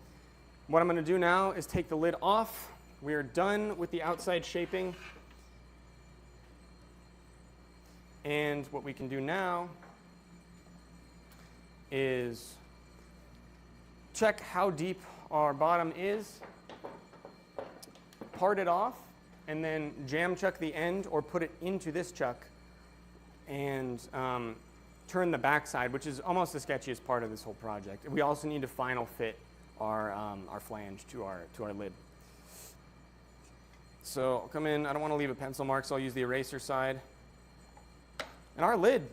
what I'm going to do now is take the lid off. We are done with the outside shaping. And what we can do now is check how deep our bottom is, part it off, and then jam chuck the end or put it into this chuck and turn the backside, which is almost the sketchiest part of this whole project. We also need to final fit our flange to our lid. So I'll come in, I don't want to leave a pencil mark, so I'll use the eraser side. And our lid,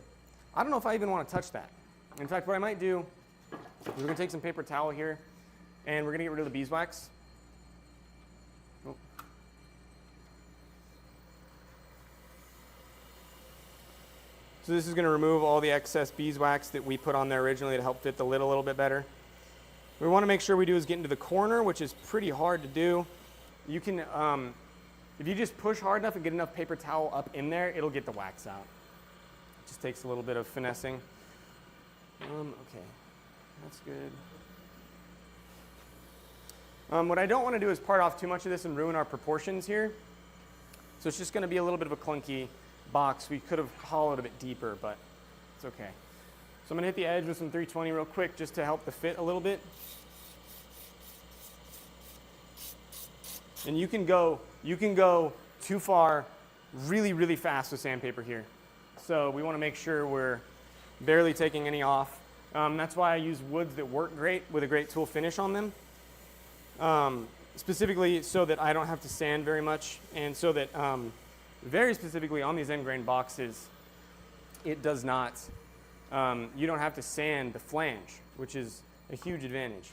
I don't know if I even want to touch that. In fact, what I might do is we're going to take some paper towel here, and we're going to get rid of the beeswax. Oh. So this is going to remove all the excess beeswax that we put on there originally to help fit the lid a little bit better. What we want to make sure we do is get into the corner, which is pretty hard to do. You can, if you just push hard enough and get enough paper towel up in there, it'll get the wax out. It just takes a little bit of finessing. Okay, that's good. What I don't want to do is part off too much of this and ruin our proportions here. So it's just going to be a little bit of a clunky box. We could have hollowed a bit deeper, but it's okay. So I'm gonna hit the edge with some 320 real quick just to help the fit a little bit. And you can go too far really, really fast with sandpaper here. So we wanna make sure we're barely taking any off. That's why I use woods that work great with a great tool finish on them. Specifically so that I don't have to sand very much, and so that very specifically on these end grain boxes, it does not, you don't have to sand the flange, which is a huge advantage.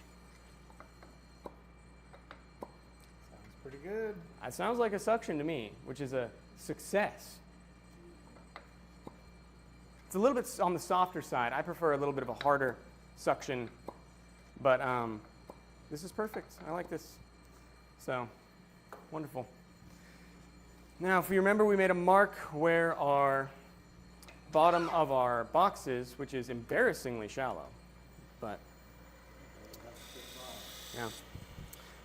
Sounds pretty good. It sounds like a suction to me, which is a success. It's a little bit on the softer side. I prefer a little bit of a harder suction, but this is perfect. I like this. So, wonderful. Now, if you remember, we made a mark where our bottom of our box is, which is embarrassingly shallow, but yeah.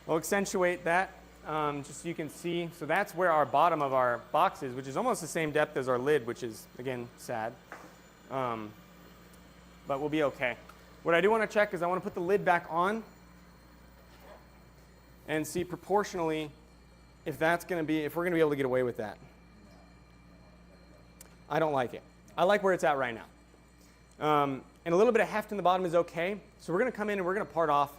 We'll accentuate that just so you can see. So that's where our bottom of our box is, which is almost the same depth as our lid, which is, again, sad. But we'll be okay. What I do want to check is I want to put the lid back on and see proportionally if we're going to be able to get away with that. I don't like it. I like where it's at right now. And a little bit of heft in the bottom is okay. So we're going to come in and we're going to part off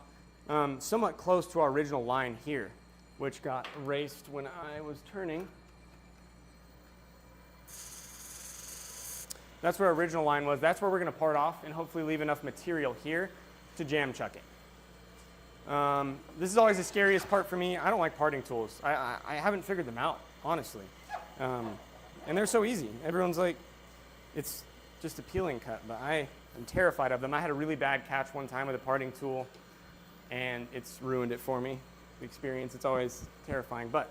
somewhat close to our original line here, which got erased when I was turning. That's where our original line was. That's where we're going to part off and hopefully leave enough material here to jam chuck it. This is always the scariest part for me. I don't like parting tools. I haven't figured them out, honestly. And they're so easy. Everyone's like, it's just a peeling cut, but I am terrified of them. I had a really bad catch one time with a parting tool, and it's ruined it for me. The experience, it's always terrifying. But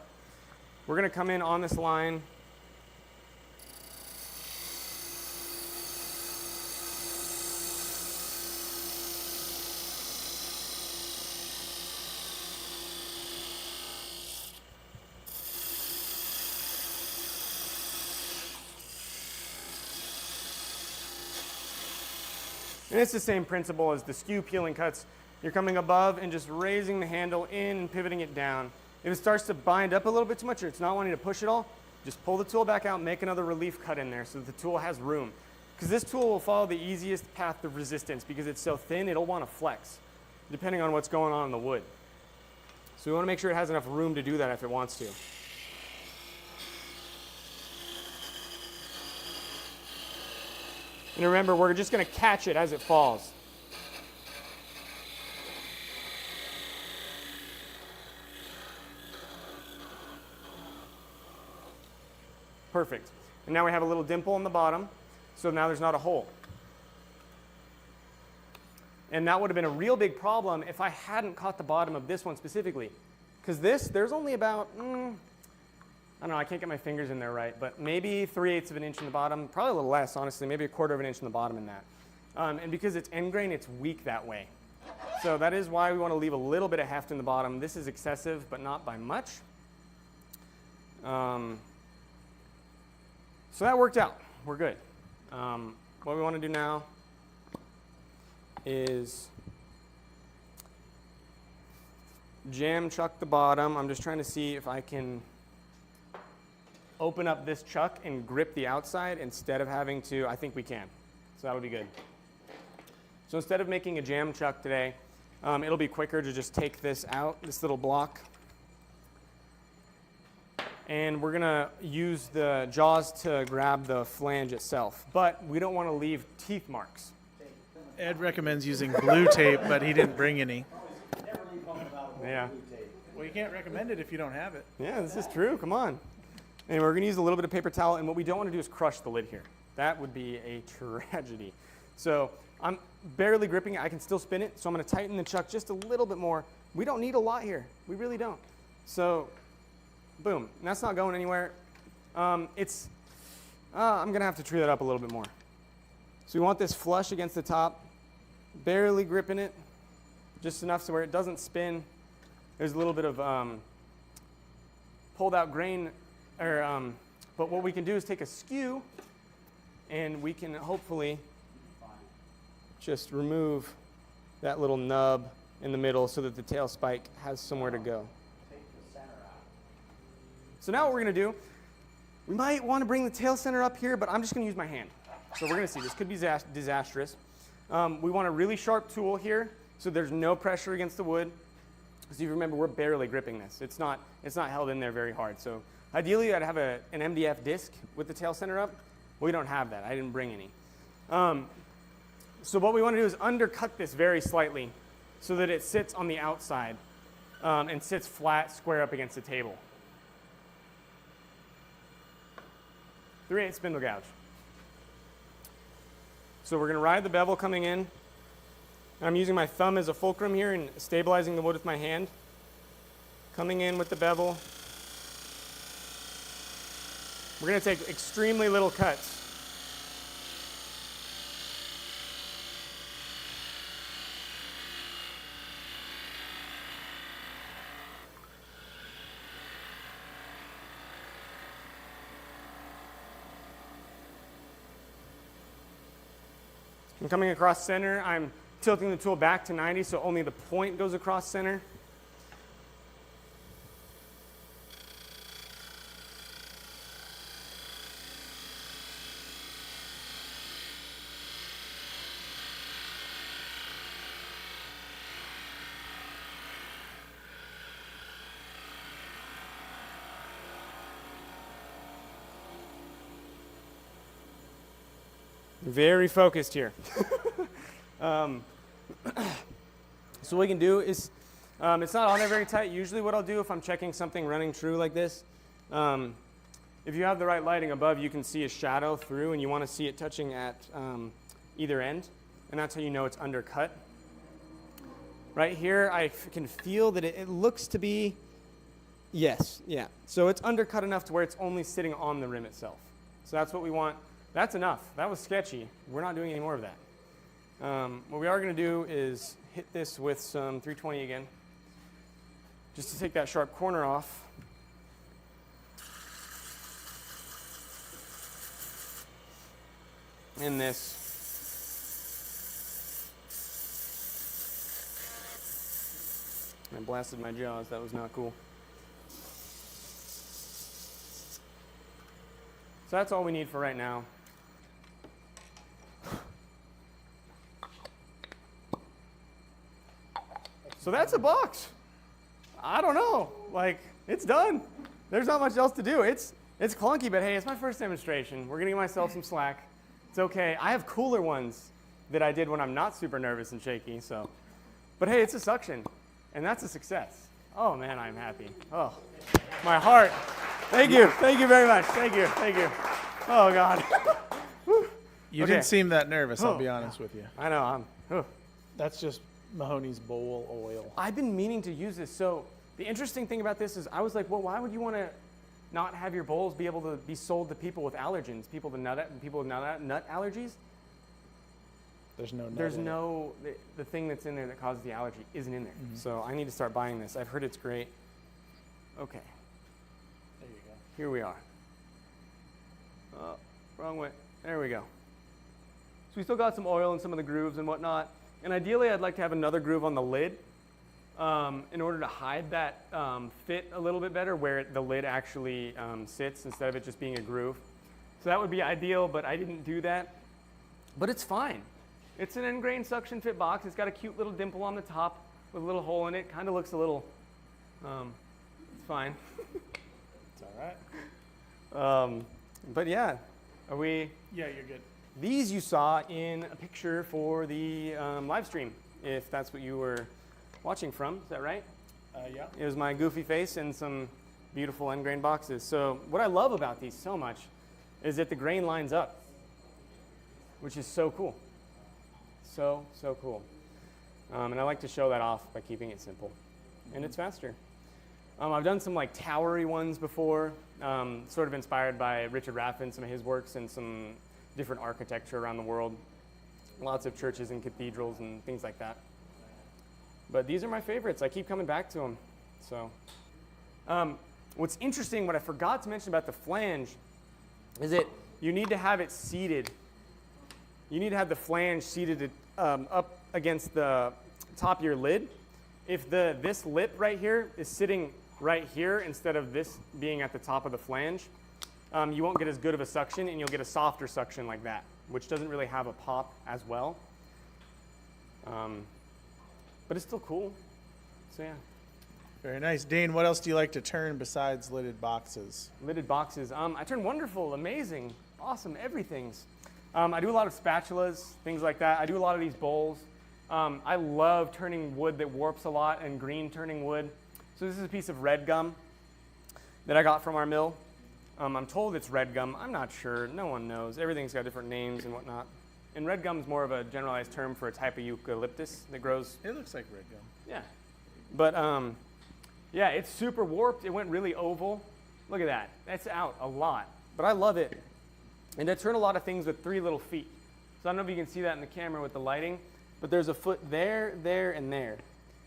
we're going to come in on this line. And it's the same principle as the skew peeling cuts. You're coming above and just raising the handle in and pivoting it down. If it starts to bind up a little bit too much or it's not wanting to push it all, just pull the tool back out, make another relief cut in there so that the tool has room. Because this tool will follow the easiest path of resistance because it's so thin, it'll want to flex, depending on what's going on in the wood. So we want to make sure it has enough room to do that if it wants to. And remember, we're just going to catch it as it falls. Perfect. And now we have a little dimple in the bottom, so now there's not a hole. And that would have been a real big problem if I hadn't caught the bottom of this one specifically. Because there's only about, I don't know, I can't get my fingers in there right, but maybe 3/8 of an inch in the bottom, probably a little less, honestly, maybe 1/4 of an inch in the bottom in that. And because it's end grain, it's weak that way. So that is why we want to leave a little bit of heft in the bottom. This is excessive, but not by much. So that worked out. We're good. What we want to do now is jam chuck the bottom. I'm just trying to see if I can open up this chuck and grip the outside instead of having to. I think we can. So that'll be good. So instead of making a jam chuck today, it'll be quicker to just take this out, this little block. And we're going to use the jaws to grab the flange itself. But we don't want to leave teeth marks. Ed recommends using blue tape, but he didn't bring any. Yeah. Well, you can't recommend it if you don't have it. Yeah, this is true. Come on. Anyway, we're going to use a little bit of paper towel, and what we don't want to do is crush the lid here. That would be a tragedy. So I'm barely gripping it. I can still spin it, so I'm going to tighten the chuck just a little bit more. We don't need a lot here. We really don't. So, boom. And that's not going anywhere. I'm going to have to tree that up a little bit more. So we want this flush against the top, barely gripping it, just enough so where it doesn't spin. There's a little bit of pulled out grain, or But what we can do is take a skew, and we can hopefully just remove that little nub in the middle so that the tail spike has somewhere to go. Take the center out. So now what we're going to do, we might want to bring the tail center up here, but I'm just going to use my hand. So we're going to see. This could be disastrous. We want a really sharp tool here so there's no pressure against the wood. So you remember, we're barely gripping this. It's not held in there very hard. So ideally, I'd have an MDF disc with the tail center up. We don't have that. I didn't bring any. So what we want to do is undercut this very slightly so that it sits on the outside and sits flat, square up against the table. 3/8 spindle gouge. So we're going to ride the bevel coming in. I'm using my thumb as a fulcrum here and stabilizing the wood with my hand. Coming in with the bevel. We're going to take extremely little cuts. I'm coming across center. I'm tilting the tool back to 90 so only the point goes across center. Very focused here. So what we can do is, it's not on there very tight. Usually what I'll do if I'm checking something running true like this, if you have the right lighting above, you can see a shadow through and you want to see it touching at either end. And that's how you know it's undercut. Right here, I can feel that it looks to be, yes, yeah. So it's undercut enough to where it's only sitting on the rim itself. So that's what we want. That's enough. That was sketchy. We're not doing any more of that. What we are going to do is hit this with some 320 again, just to take that sharp corner off. And this. I blasted my jaws. That was not cool. So that's all we need for right now. So that's a box. I don't know. Like, it's done. There's not much else to do. It's clunky, but hey, it's my first demonstration. We're going to give myself some slack. It's okay. I have cooler ones that I did when I'm not super nervous and shaky. So, but hey, it's a suction, and that's a success. Oh, man, I'm happy. Oh, my heart. Thank you. Thank you very much. Thank you. Thank you. Oh, God. You Okay. didn't seem that nervous, I'll be honest with you. I know. That's just Mahoney's bowl oil. I've been meaning to use this. So the interesting thing about this is I was like, well, why would you want to not have your bowls be able to be sold to people with allergens, people with nut allergies? There's no nut There's in it. no, the thing that's in there that causes the allergy isn't in there. Mhm. So I need to start buying this. I've heard it's great. Okay, There you go. here we are. Wrong way. There we go. So we still got some oil in some of the grooves and whatnot. And ideally, I'd like to have another groove on the lid in order to hide that fit a little bit better where the lid actually sits instead of it just being a groove. So that would be ideal, but I didn't do that. But it's fine. It's an end grain suction fit box. It's got a cute little dimple on the top with a little hole in it. Kind of looks a little, it's fine. It's all right. But yeah, are we? Yeah, you're good. These you saw in a picture for the live stream, if that's what you were watching from. Is that right? Yeah. It was my goofy face and some beautiful end grain boxes. So what I love about these so much is that the grain lines up, which is so cool. So cool. And I like to show that off by keeping it simple. And it's faster. I've done some like towery ones before, sort of inspired by Richard Raffin, some of his works, and some different architecture around the world. Lots of churches and cathedrals and things like that. But these are my favorites. I keep coming back to them. So, what's interesting, what I forgot to mention about the flange is you need to have it seated. You need to have the flange seated up against the top of your lid. If this lip right here is sitting right here instead of this being at the top of the flange, you won't get as good of a suction, and you'll get a softer suction like that, which doesn't really have a pop as well. But it's still cool. So yeah. Very nice. Dane, what else do you like to turn besides lidded boxes? Lidded boxes. I turn wonderful, amazing, awesome, everything's. I do a lot of spatulas, things like that. I do a lot of these bowls. I love turning wood that warps a lot and green turning wood. So this is a piece of red gum that I got from our mill. I'm told it's red gum. I'm not sure. No one knows. Everything's got different names and whatnot. And red gum is more of a generalized term for a type of eucalyptus that grows. It looks like red gum. Yeah. But yeah, it's super warped. It went really oval. Look at that. That's out a lot. But I love it. And I turn a lot of things with 3 little feet. So I don't know if you can see that in the camera with the lighting, but there's a foot there, there, and there.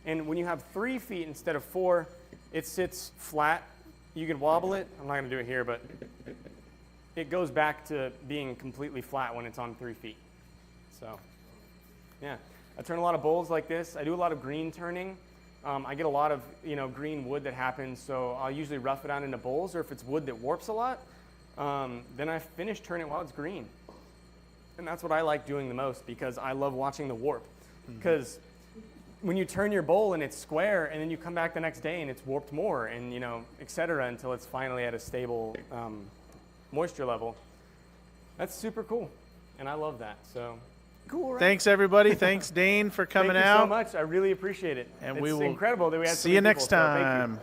And when you have 3 feet instead of 4, it sits flat. You can wobble it. I'm not going to do it here, but it goes back to being completely flat when it's on 3 feet. So, yeah. I turn a lot of bowls like this. I do a lot of green turning. I get a lot of green wood that happens, so I'll usually rough it out into bowls, or if it's wood that warps a lot, then I finish turning it while it's green. And that's what I like doing the most, because I love watching the warp. Because when you turn your bowl and it's square, and then you come back the next day and it's warped more, and et cetera, until it's finally at a stable moisture level, that's super cool, and I love that. So cool, right? Thanks, everybody. Thanks, Dane, for coming out. Thank you so much. I really appreciate it. And it's we will incredible that we had so see many you next people, so thank you. time.